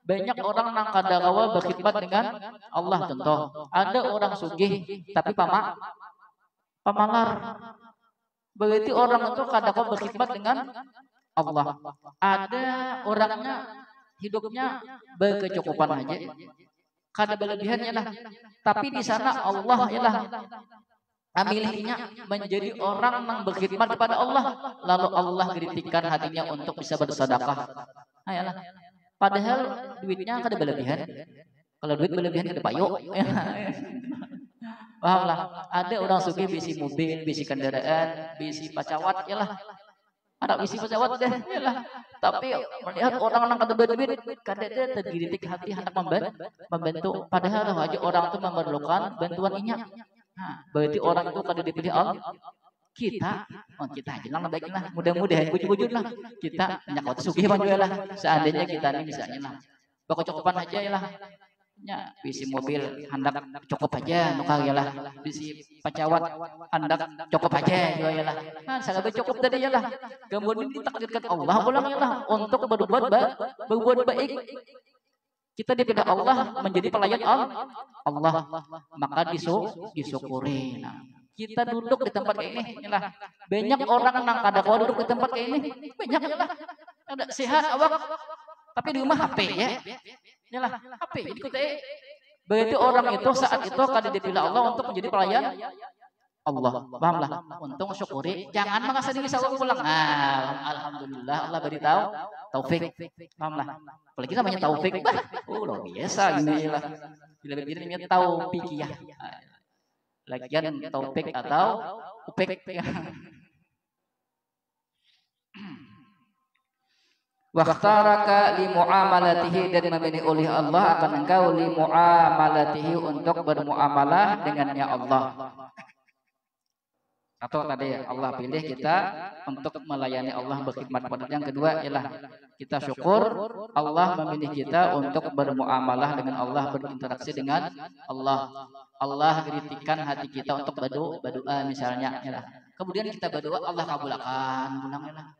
Banyak orang nang kada kawa berkhidmat dengan Allah. Contoh, ada orang sugih tapi pamalar. Berarti orang itu kada kawa berkhidmat dengan Allah. Ada orangnya hidupnya berkecukupan aja, kada berlebihannya lah. Tapi di sana Allah, yalah, milihnya menjadi orang yang berkhidmat kepada Allah, lalu Allah kritikan hatinya untuk bisa bersedekah. Ayolah. Padahal duitnya kada berlebihan. Kalau duit berlebihan kada payo. Pahamlah. Ada orang sugih bisi mobil, bisi kendaraan, bisi pacawat, yalah. Ada bisi pacawat deh, yalah. Tapi melihat orang yang kada berduit, kada tergelitik hati hendak membantu. Padahal aja orang itu memerlukan bantuan inya. Berarti orang itu kada dipilih Allah. Kita aja lah baiklah, mudah-mudahan bujur-bujur lah kita nyakot sugih juga lah. Seandainya kita ini misalnya lah kecukupan aja ya lah, ya bisi mobil hendak cukup aja nuka ya lah, bisi pacawat hendak cukup aja ya lah. Nah, sangat cukup tadi ya lah. Kemudian ditakdirkan Allah pulang ya lah untuk berbuat baik. Kita dipilih Allah menjadi pelayan Allah, maka disyukuri. Nah, kita duduk di tempat kayak ini, yalah. Banyak orang nang kada kau duduk di tempat kayak ini, banyak yalah. Ada sehat awak, tapi di rumah HP ya, yalah HP. Jadi kita berarti orang itu saat itu kada dipilih Allah untuk menjadi pelayan Allah. Pahamlah? Untung syukuri, jangan merasa diri salah pulang. Alhamdulillah Allah beritahu taufik. Pahamlah? Apalagi namanya taufik, luar biasa gini lah. Bila-bila namanya taufikiyah. Lagian taufik atau upik. Wakhtaraka li muamalatihi, dan memilih oleh Allah akan engkau li muamalatihi, untuk bermuamalah dengannya Allah. Atau tadi Allah pilih kita untuk melayani Allah, berkhidmat kepada. Yang kedua ialah kita syukur Allah memilih kita untuk bermuamalah dengan Allah, berinteraksi dengan Allah. Allah kritikan hati kita untuk berdoa misalnya, yalah. Kemudian kita berdoa Allah kabulkan.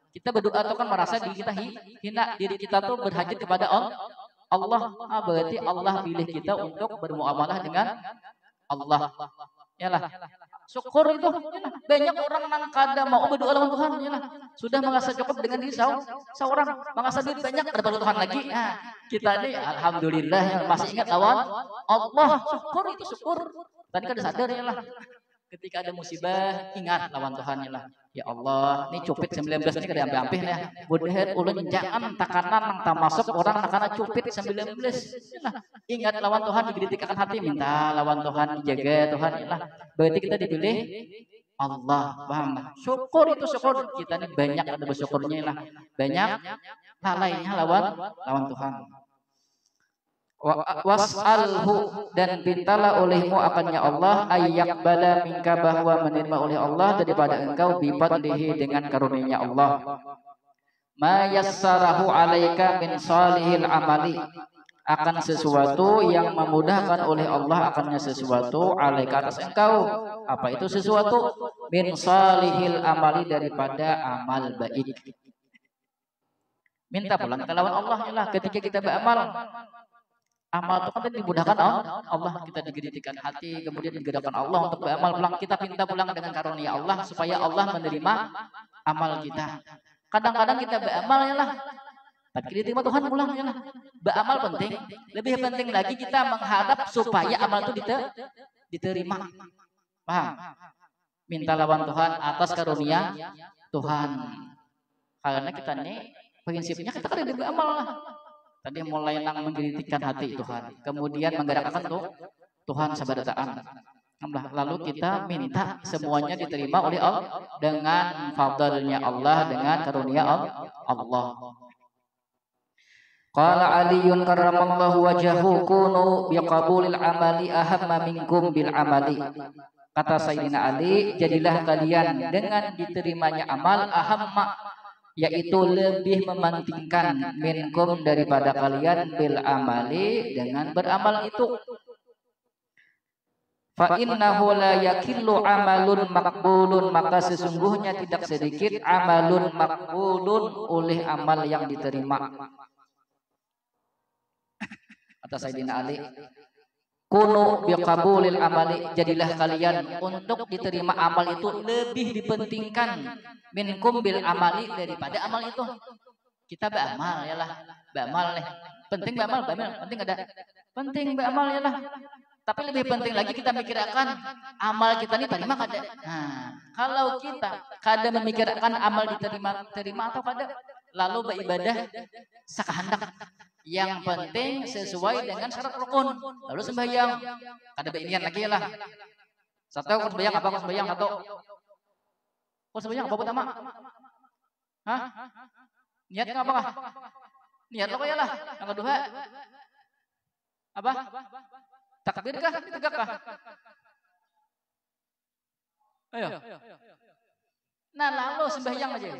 Kita berdoa tuh kan merasa diri kita hina, diri kita tuh berhajat kepada Allah. Berarti Allah pilih kita untuk bermuamalah dengan Allah. Yalah. Syukur itu yalah. Banyak orang nang kada mau berdoa lawan Tuhan yalah. Sudah merasa cukup dengan diri seorang, merasa duit banyak ada perlu Tuhan lagi. Nah, kita ini alhamdulillah yang masih ingat lawan Allah. Syukur itu syukur. Tadi kada sadar yalah. Ketika ada musibah, ingat lawan Tuhan lah. Ya Allah, ini cupit 19 ini kada ampe-ampe ya. Budahet ulun jangan takanan nang tamasuk orang nakana cupit 19. Nah, ingat lawan Tuhan digeditikakan hati, minta lawan Tuhan dijaga Tuhan lah. Berarti kita dipilih Allah, paham? Syukur itu syukur. Kita ini banyak ada bersyukurnya lah. Banyak lalainya lawan Tuhan. Was'alhu dan pintalah olehmu akannya Allah ayyak bala minka bahwa menerima oleh Allah daripada engkau bifadlihi dengan karunia Allah ma yassarahu alaika min salihil amali akan sesuatu yang memudahkan oleh Allah akannya sesuatu alaika atas engkau apa itu sesuatu min salihil amali daripada amal baik minta pulang kita lawan Allah lah ketika kita beramal. Amal itu kan dimudahkan Allah, kita digeditikan hati, kemudian digerakkan Allah untuk beramal pulang. Kita minta pulang dengan karunia Allah supaya Allah menerima amal kita. Kadang-kadang kita beramal ya lah, tapi diterima Tuhan pulang ya lah. Beramal penting, lebih penting lagi kita mengharap supaya amal itu diterima. Paham? Minta lawan Tuhan atas karunia Tuhan. Karena kita ini prinsipnya kita kan beramal lah. Tadi mulai nang menggelitikkan hati Tuhan, kemudian menggerakkan tuh Tuhan sabarataan. Lalu kita minta semuanya diterima oleh Allah dengan fadlnya Allah, dengan karunia Allah. Qala Aliun karramallahu wajhahu kunu biqabulil amali ahamma minkum bil amali. Kata Sayyidina Ali, jadilah kalian dengan diterimanya amal ahamma yaitu lebih mementingkan minkum daripada kalian bil amali dengan beramal itu. Fa innahu la yakillu amalun maqbulun maka sesungguhnya tidak sedikit amalun maqbulun oleh amal yang diterima. Kata Sayyidina Ali, kunu biqabulil amali jadilah kalian untuk diterima amal itu lebih dipentingkan minkum bil amali daripada amal itu. Kita beramal ya lah, beramal nih. Penting beramal, penting ada. Penting beramal ya lah. Tapi lebih penting lagi kita mikirkan amal kita ini terima kada. Nah, kalau kita kada memikirkan amal terima atau kada, lalu beribadah sakahandak. Yang penting sesuai dengan syarat rukun. Lalu sembahyang. Ada beinian lagi lah. Satu kau sembahyang apa kau sembahyang atau kau sembahyang apa pertama? Hah? Niatnya apa kah? Niat lo ya lah. Yang kedua apa? Takbir kah? Tegak kah? Ayo. Nah lalu sembahyang aja.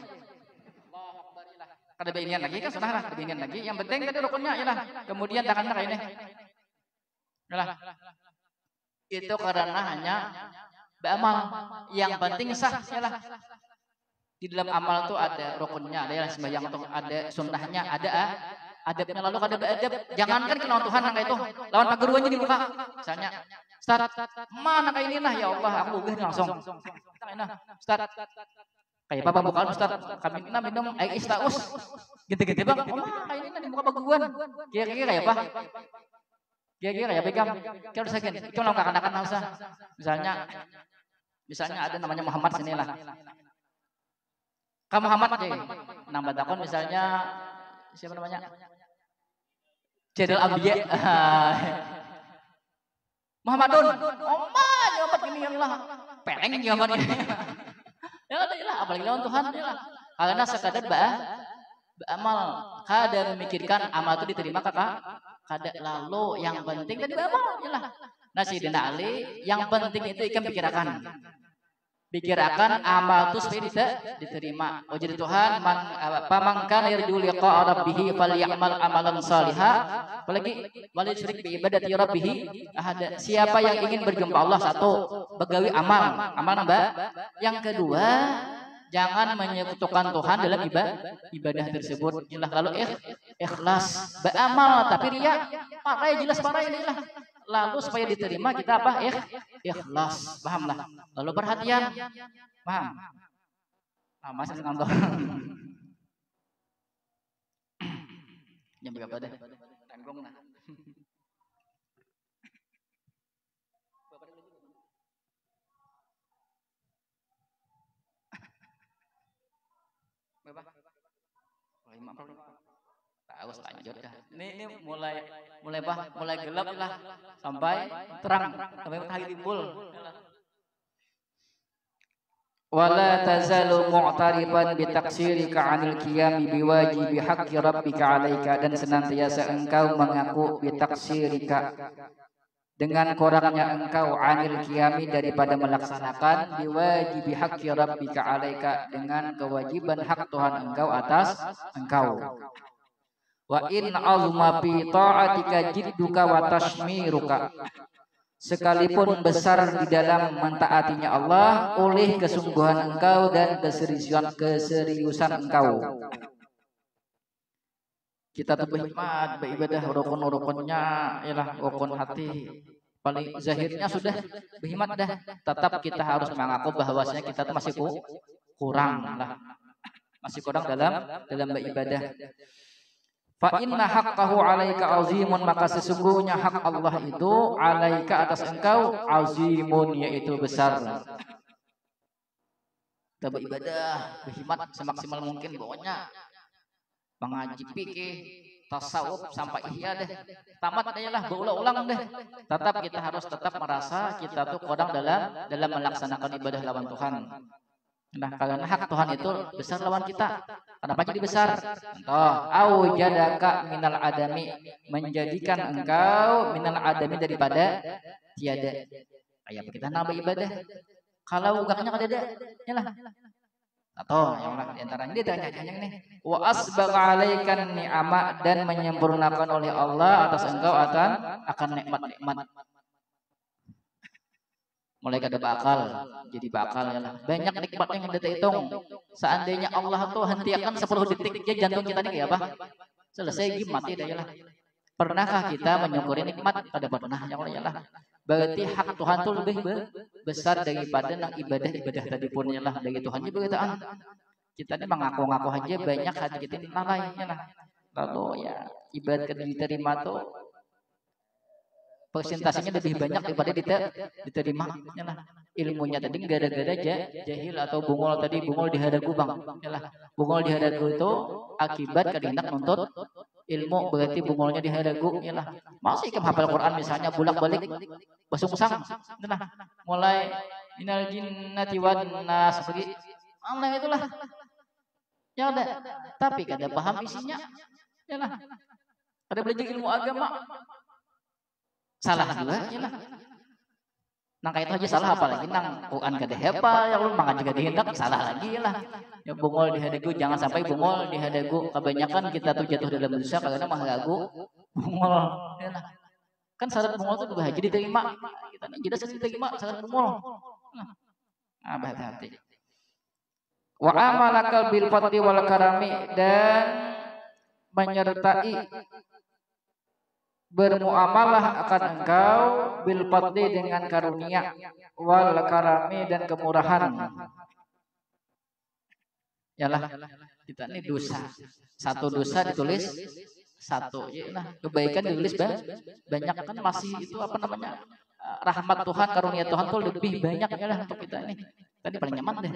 Kada beinian lagi kan sudah lah, kada beinian lagi. Yang penting tadi rukunnya yalah. Kemudian tangannya kayak ini. Yalah. Itu karena hanya beramal. Yang penting sah yalah. Di dalam amal tuh ada rukunnya, ada yang sembahyang tuh ada sunnahnya, ada adabnya lalu kada beradab. Jangankan kenal Tuhan nang itu, lawan pageruannya di muka. Misalnya, Ustaz, mana kayak ini nah ya Allah, aku ubah langsung. Ustaz, kayak apa bukan Ustaz? Kami minum air istaus. Gitu-gitu bang. Oh mah kayak ini di muka pageruan. Kira-kira kayak apa? Kira-kira kayak pegang. Kira usah gini. Kira lang kakanakan usah. Misalnya ada namanya Muhammad sini lah. Kamu Muhammad deh. Nambah takon misalnya siapa namanya? Jedal Ambiya. Muhammadun. Oh mah Muhammad ini yang lah. Peleng Muhammad ini. Ya lah, apalagi lawan Tuhan ya lah. Karena sekadar beramal, kada memikirkan amal itu diterima kakak. Kada lalu yang penting tadi beramal ya lah. Nah Sayyidina Ali yang penting itu ikan pikirkan. Pikirakan amal itu supaya diterima. Oh jadi Tuhan, pamangkan yarju liqa rabbih falyamal amalan salihah. Apalagi wal yusyrik bi ibadati rabbih ahada. Siapa yang ingin berjumpa Allah, satu, begawi amal Mbak. Yang kedua, jangan menyekutukan Tuhan dalam ibadah tersebut. Lalu ikhlas beramal tapi riya, parah jelas parah ini lah. Lalu supaya diterima kita apa? Ikhlas, pahamlah. Lalu perhatian, paham? Masih ngantor. Jam berapa deh? Tanggung lah. Berapa? 50. Harus lanjut dah. Ini mulai gelap lah sampai terang, sampai matahari timbul. Wala tazalu mu'tariban bi taqsirika 'anil qiyami biwajibi haqqi rabbika 'alaika, dan senantiasa engkau mengaku bi taqsirika dengan kurangnya engkau 'anil qiyami daripada melaksanakan biwajibi haqqi rabbika 'alaika dengan kewajiban hak Tuhan engkau atas engkau. Wa in azma fi ta'atika jidduka wa tashmiruka, sekalipun besar di dalam mentaatinya Allah oleh kesungguhan engkau dan keseriusan engkau. Kita tuh berhikmat beribadah, rukun-rukunnya ialah rukun hati. Paling zahirnya sudah berhikmat dah, tetap kita harus mengaku bahwasanya kita tuh masih kurang lah. Masih kurang dalam beribadah. Fa inna haqqahu 'alaika 'azimun, maka sesungguhnya hak Allah itu 'alaika atas engkau 'azimun, yaitu besar. Kita beribadah berhikmat semaksimal mungkin, pokoknya mengaji fikih, tasawuf sampai ihya deh. Tamat aja lah, berulang-ulang deh. Tetap kita harus merasa kita tuh kurang dalam melaksanakan ibadah lawan Tuhan. Nah, karena hak Tuhan itu besar lawan kita. Kenapa jadi besar? Contoh, aujadaka minal adami, menjadikan engkau minal adami daripada tiada. Kayak kita nambah ibadah. Kalau enggaknya kada ada, yalah. Atau yang diantaranya dia tanya nih. Wa asbagha 'alaikan ni'ama, dan menyempurnakan oleh Allah atas engkau akan nikmat-nikmat. Mulai kada bakal jadi bakal ya lah. Banyak nikmat yang kita hitung. Seandainya Allah tuh hentikan 10 detik aja jantung kita ini kayak apa? Selesai mati dah ya lah. Pernahkah kita menyukuri nikmat? Kada pernah ya lah. Berarti hak Tuhan tuh lebih besar daripada ibadah tadi pun ya lah. Dari Tuhan juga kita kita ini mengaku-ngaku aja banyak hati kita ini lalai ya lah. Lalu ya ibadah diterima tuh persentasenya lebih banyak daripada diterima yalah. Ilmunya tadi gara-gara jahil atau bungol tadi, bungol di hadagu bang yalah. Bungol di hadagu itu akibat kehendak nuntut ilmu, berarti bungolnya di hadagu yalah. Masih ke hafal Quran misalnya bolak-balik basungsang yalah. Mulai minal jinnati wan nas pergi Allah itulah ya ada, tapi kada paham isinya yalah. Ada belajar ilmu agama salah juga ya lah. Nang kayak itu aja salah, apalagi nang Quran kada hafal ya lu mangan juga dihendak salah lagi ya lah. Ya bungol di hadagu, jangan sampai bungol di hadagu. Kebanyakan kita tuh jatuh dalam dosa karena mah ragu bungol ya lah. Kan syarat bungol tuh haji diterima. Kita jelas diterima syarat bungol. Nah, hati-hati. Wa amalakal bil fadli wal karami, dan menyertai bermuamalah akan engkau bil fadli dengan karunia, wal karami dan kemurahan. Yalah, kita ini dosa. Satu dosa ditulis satu. Yalah, kebaikan ditulis banyak kan masih itu apa namanya? Rahmat Tuhan, karunia Tuhan tuh lebih banyak yalah untuk kita ini. Tadi paling nyaman deh.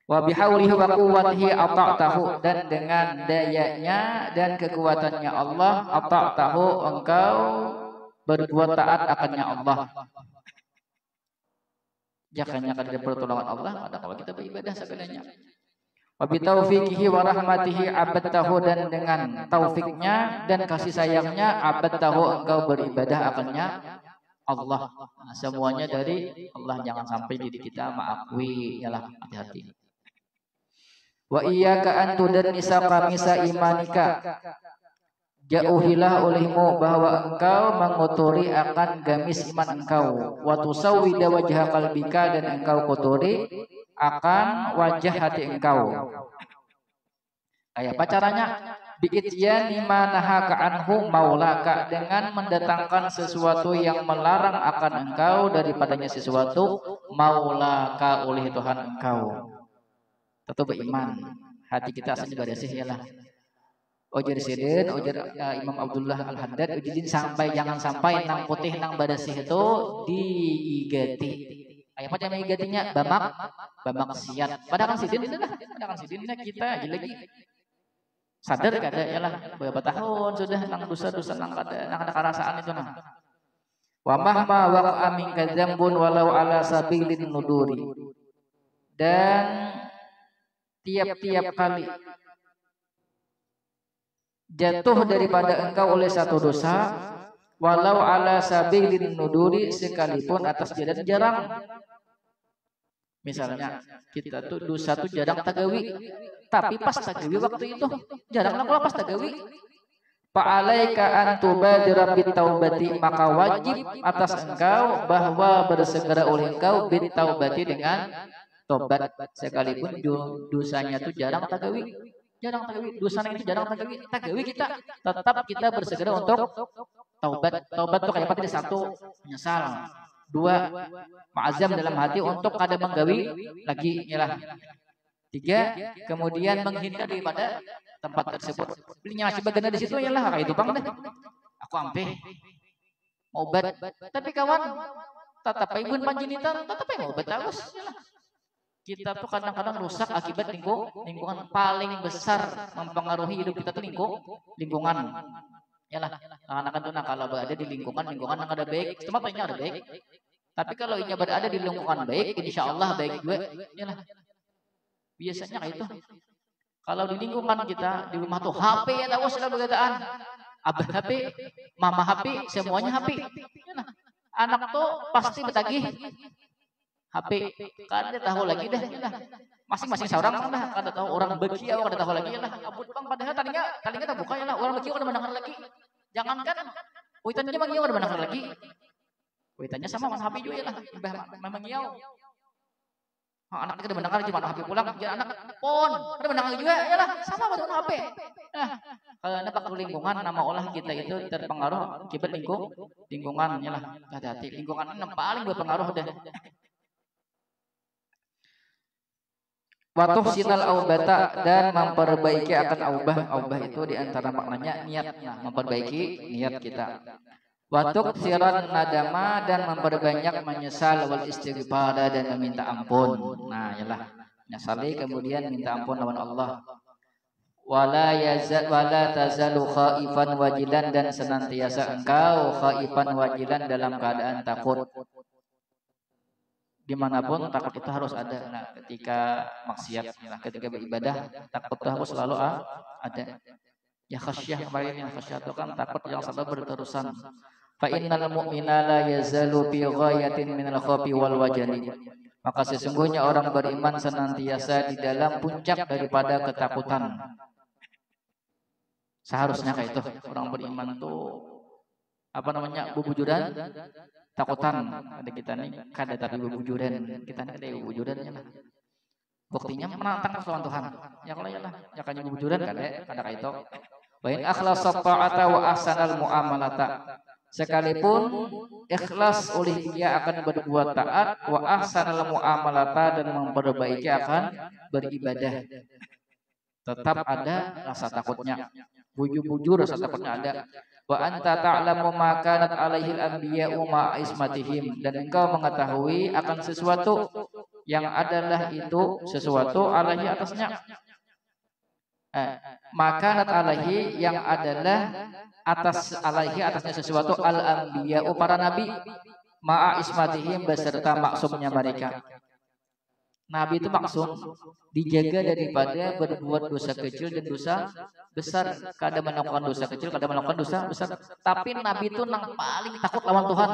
Wa bihaulihi wa quwwatihi ata'tahu, dan dengan dayanya dan kekuatannya Allah ata'tahu, engkau berbuat taat akannya Allah. Jangannya kada ada pertolongan Allah, ada kalau kita beribadah sebenarnya. Wa bi taufiqihi wa rahmatihi abadtahu, dan dengan taufiknya dan kasih sayangnya abadtahu, engkau beribadah akannya Allah. Nah, semuanya dari Allah, jangan sampai diri kita mengakui, yalah, hati-hati. Wa iyyaka an tudannisa qamisa imanika. Jauhilah olehmu bahwa engkau mengotori akan gamis iman engkau. Wa tusawwida wajha qalbika, dan engkau kotori akan wajah hati engkau. Apa caranya? Bi'ityani ma nahaka anhu maulaka, dengan mendatangkan sesuatu yang melarang akan engkau daripadanya sesuatu maulaka, oleh Tuhan engkau. Tentu beriman, hati kita asalnya bersih, yalah. Ujar Sidin, ujar Imam Abdullah Al-Haddad, ujirin jangan sampai nang putih nang bersih itu diigati. Apa cara mengigatinya? Bamak siat. Padahal Sidin itu lah, padahal Sidinnya kita lagi sadar kada, yalah, beberapa tahun sudah nang dosa-dosa nang ada kerasaan itu nah. Wa mahma waqa'a minka dzambun walau ala sabilin nuduri. Dan tiap-tiap kali jatuh daripada engkau oleh satu dosa, walau ala sabilin nuduri, sekalipun atas jalan jarang. Misalnya kita tuh dosa tuh jarang tagawi, tapi pas tagawi waktu itu jarang lah pas tagawi. Fa'alaika an tubadira bitaubati, maka wajib atas engkau bahwa bersegera oleh engkau bitaubati, dengan tobat, sekalipun dosanya tuh jarang tagawi. Dosanya itu jarang tagawi kita tetap kita bersegera untuk taubat. Taubat tuh kayak apa? Tidak, satu, menyesal. Dua, ma'azam dalam hati untuk kada menggawi lagi, yalah. Tiga, kemudian menghindar daripada tempat tersebut. Belinya masih bagian di situ, yalah, kayak itu bang deh. Aku ampe obat, tapi kawan tetap ibun panjinitan, tetap obat terus, yalah. Kita tuh kadang-kadang rusak akibat lingkungan. Paling besar mempengaruhi hidup kita tuh lingkungan. Yalah, anak-anak tuh kalau berada di lingkungan yang ada baik, tempatnya ada baik. Tapi kalau ini berada di lingkungan baik, insya Allah baik juga. Yalah, biasanya kayak itu. Kalau di lingkungan kita, di rumah tuh HP ya tahu sudah bergataan. Abah HP, mama HP, semuanya HP. Yalah, anak tuh pasti bertagih HP, kan dia tahu lagi dah, masing-masing seorang dah, kada tahu orang bekiau, kada tahu lagi lah. Abut bang, padahal tadinya tak buka ya lah, orang bekiau kada mendengar lagi. Jangankan witannya mangiau kada mendengar lagi, witannya sama mas HP juga lah, memang iau. Anak kada mendengar cuma HP pulang, jadi anak pon kada mendengar juga, ya lah, sama dengan HP. Nah, karena pakai lingkungan, nama olah kita itu terpengaruh akibat lingkungan, ya lah, hati-hati. Lingkungan ini paling berpengaruh deh. Watuh sinal aubata, dan memperbaiki akan aubah itu diantara maknanya niatnya, memperbaiki niat kita. Watuk siran nadama, dan memperbanyak menyesal, wal istighfar, dan meminta ampun. Nah, yalah, nyesali kemudian minta ampun lawan Allah. Wala tazalu khaifan wajilan, dan senantiasa engkau khaifan wajilan dalam keadaan takut. Dimanapun takut itu harus ada. Nah, ketika maksiat, ketika beribadah, takut itu harus selalu ada. Ya khasyah, kemarin yang khasyah itu kan takut yang selalu berterusan. Fa innal mu'mina la yazalu fi ghayatin minal khawfi wal wajali. Maka sesungguhnya orang beriman senantiasa di dalam puncak daripada ketakutan. Seharusnya kayak itu. Orang beriman tuh bubujuran, takutan. Ada kita nih kada tapi bubujuran, kita nih ada bubujurannya lah. Buktinya menantang persoalan Tuhan. Ya kalau ya lah, ya kan bubujuran kada kayak itu. Wa in akhlasa ta'ata wa ahsanal muamalata. Sekalipun ikhlas oleh dia akan berbuat taat, wa ahsanal muamalata, dan memperbaiki akan beribadah, tetap ada rasa takutnya. Bujur rasa takutnya ada. Wa anta ta'lamu ma kanat alaihil anbiya'u ma ismatihim, dan engkau mengetahui akan sesuatu yang adalah itu sesuatu alaihi atasnya. Makanat alaihi, yang adalah atas alaihi atasnya sesuatu al anbiya'u para nabi, ma ismatihim beserta maksumnya mereka. Nabi itu maksum dijaga daripada berbuat dosa kecil dan dosa besar. Kada melakukan dosa kecil, kada melakukan dosa besar. Tapi Nabi itu nang paling takut lawan Tuhan.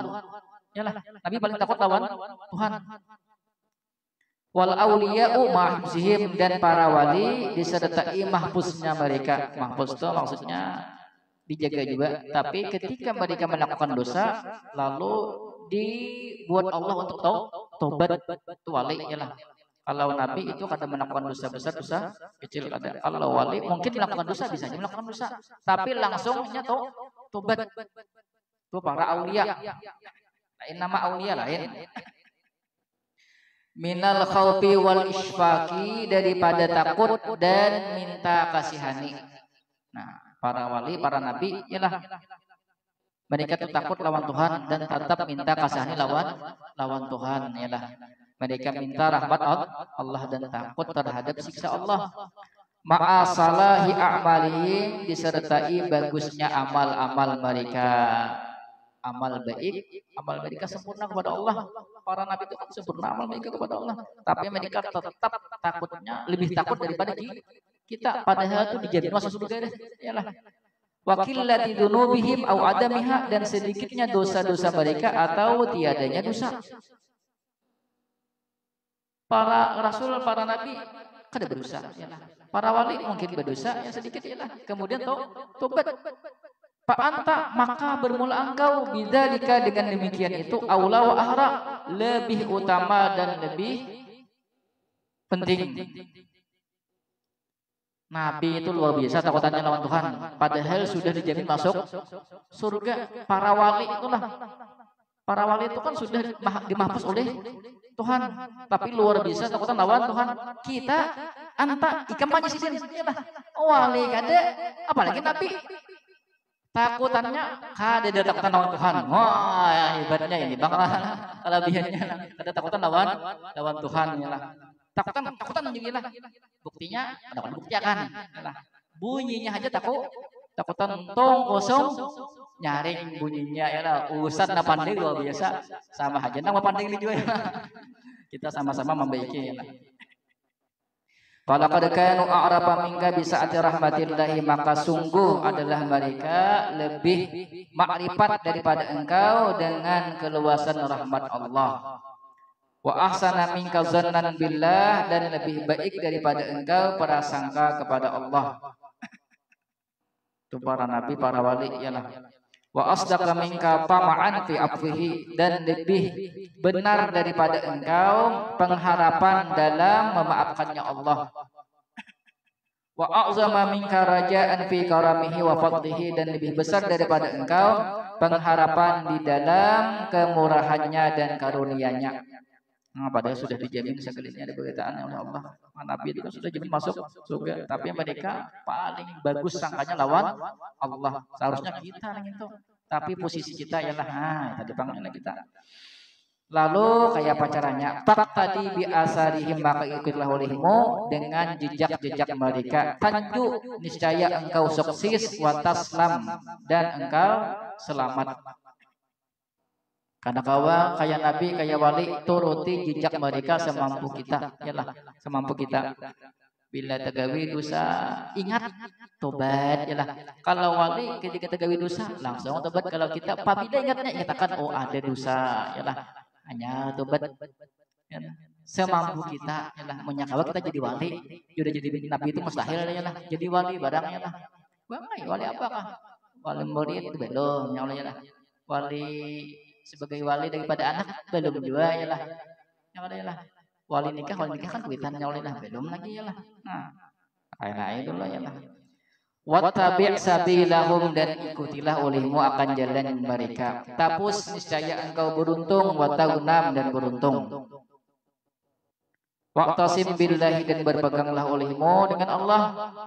Yalah, Nabi paling takut lawan Tuhan. Wal auliya'u mahfuzihim, dan para wali disertai mahfuznya mereka. Mahfuz itu maksudnya dijaga juga. Tapi ketika mereka melakukan dosa, lalu dibuat Allah untuk tobat, itu wali yalah. Kalau Nabi itu kata melakukan dosa besar, dosa kecil ada. Kalau wali mungkin melakukan dosa, bisa aja melakukan dosa, tapi langsungnya tobat. Itu para aulia. Lain nama aulia lain. Minal khawfi wal isfaqi, daripada takut dan minta kasihani. Nah, para wali, para nabi ialah mereka itu takut lawan Tuhan dan tetap minta kasihani lawan Tuhan ialah mereka minta rahmat Allah dan takut terhadap siksa Allah. Ma'asalahi a'malihim, disertai bagusnya amal-amal mereka. Amal mereka sempurna kepada Allah. Para nabi itu kan sempurna amal mereka kepada Allah, tapi mereka tetap takutnya lebih takut daripada kita, padahal itu dijamin masuk surga deh. Yalah. Wakillati dzunubihim au adamiha, dan sedikitnya dosa-dosa mereka atau tiadanya dosa. Para rasul, para nabi kada berdosa, yalah. Para wali mungkin berdosa yang sedikit, yalah. Kemudian tobat. Anta, maka bermula engkau bidzalika, dengan demikian itu aula wa ahra, lebih utama dan lebih penting. Nabi itu luar biasa takutannya lawan Tuhan, padahal sudah dijamin masuk surga. Para wali itulah, para wali itu kan sudah dimahfuz oleh Tuhan, tapi luar biasa takutan lawan Tuhan. Kita anta ikamanya sisin wali kada, apalagi Nabi. Takutannya kada ada takutan lawan Tuhan. Wah, hebatnya ini bang, kelebihannya ada takutan lawan Tuhan ya lah. Takutan juga lah. Buktinya ada dibuktikan. Bunyinya aja takutan tong kosong nyaring bunyinya ya lah. Ustaz na pandai luar biasa, sama aja nama pandai ini juga ya lah. Kita sama-sama membaiki ya lah. Falaqad kanu a'rafa minka bi sa'ati rahmatillahi, maka sungguh adalah mereka lebih makrifat daripada engkau dengan keluasan rahmat Allah. Wa ahsana minka dzannan billah, dan lebih baik daripada engkau prasangka kepada Allah. Itu para nabi, para wali ialah. Wa asdaqa minka tama'an fi afwihi, dan lebih benar daripada engkau pengharapan dalam memaafkannya Allah. Wa a'zama minka raja'an fi karamihi wa fadlihi, dan lebih besar daripada engkau pengharapan di dalam kemurahannya dan karunia-Nya. Nah, padahal sudah dijamin sekelilingnya ada berkaitan oleh Allah. Nabi itu kan sudah jamin masuk surga, tapi mereka paling bagus sangkanya lawan Allah. Seharusnya kita gitu, tapi posisi kita ialah tadi panggilnya kita. Lalu kayak apa caranya? Tadi bi asarihim, maka ikutlah olehmu dengan jejak-jejak mereka. Tanju, niscaya engkau sukses, wa taslam, dan engkau selamat. Karena kawa kayak nabi, kayak wali, turuti jejak mereka semampu kita, yalah, semampu kita. Bila tergawi dosa, ingat tobat, yalah. Kalau wali ketika tergawi dosa, langsung tobat. Kalau kita apabila ingatnya, ingatkan ada dosa, yalah. Hanya tobat, yalah. Semampu kita, yalah. Menyakawa kita jadi wali, sudah jadi nabi itu mustahil, yalah. Jadi wali barang, yalah. Wali apakah? Wali murid itu belum, yalah. Wali sebagai wali daripada anak belum juga, yalah. Yalah. Wali nikah kan kuitannya lah, belum lagi yalah. Nah, kayak itu lah yalah. Wattabi' sabilahum, dan ikutilah olehmu akan jalan mereka. Tapus niscaya engkau beruntung, watagunam, dan beruntung. Waqtasim billahi, dan berpeganglah olehmu dengan Allah.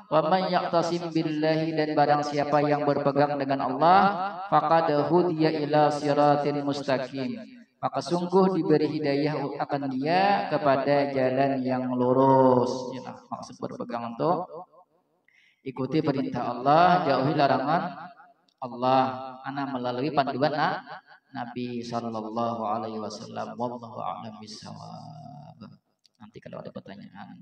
Wa man yaqtasim billahi, dan barang siapa yang berpegang dengan Allah, faqad hudiya ila siratin mustaqim, maka sungguh diberi hidayah akan dia kepada jalan yang lurus. Ya, maksud berpegang untuk ikuti perintah Allah, jauhi larangan Allah, melalui panduan Nabi sallallahu alaihi wasallam. Wallahu a'lam bishawab. Nanti kalau ada pertanyaan,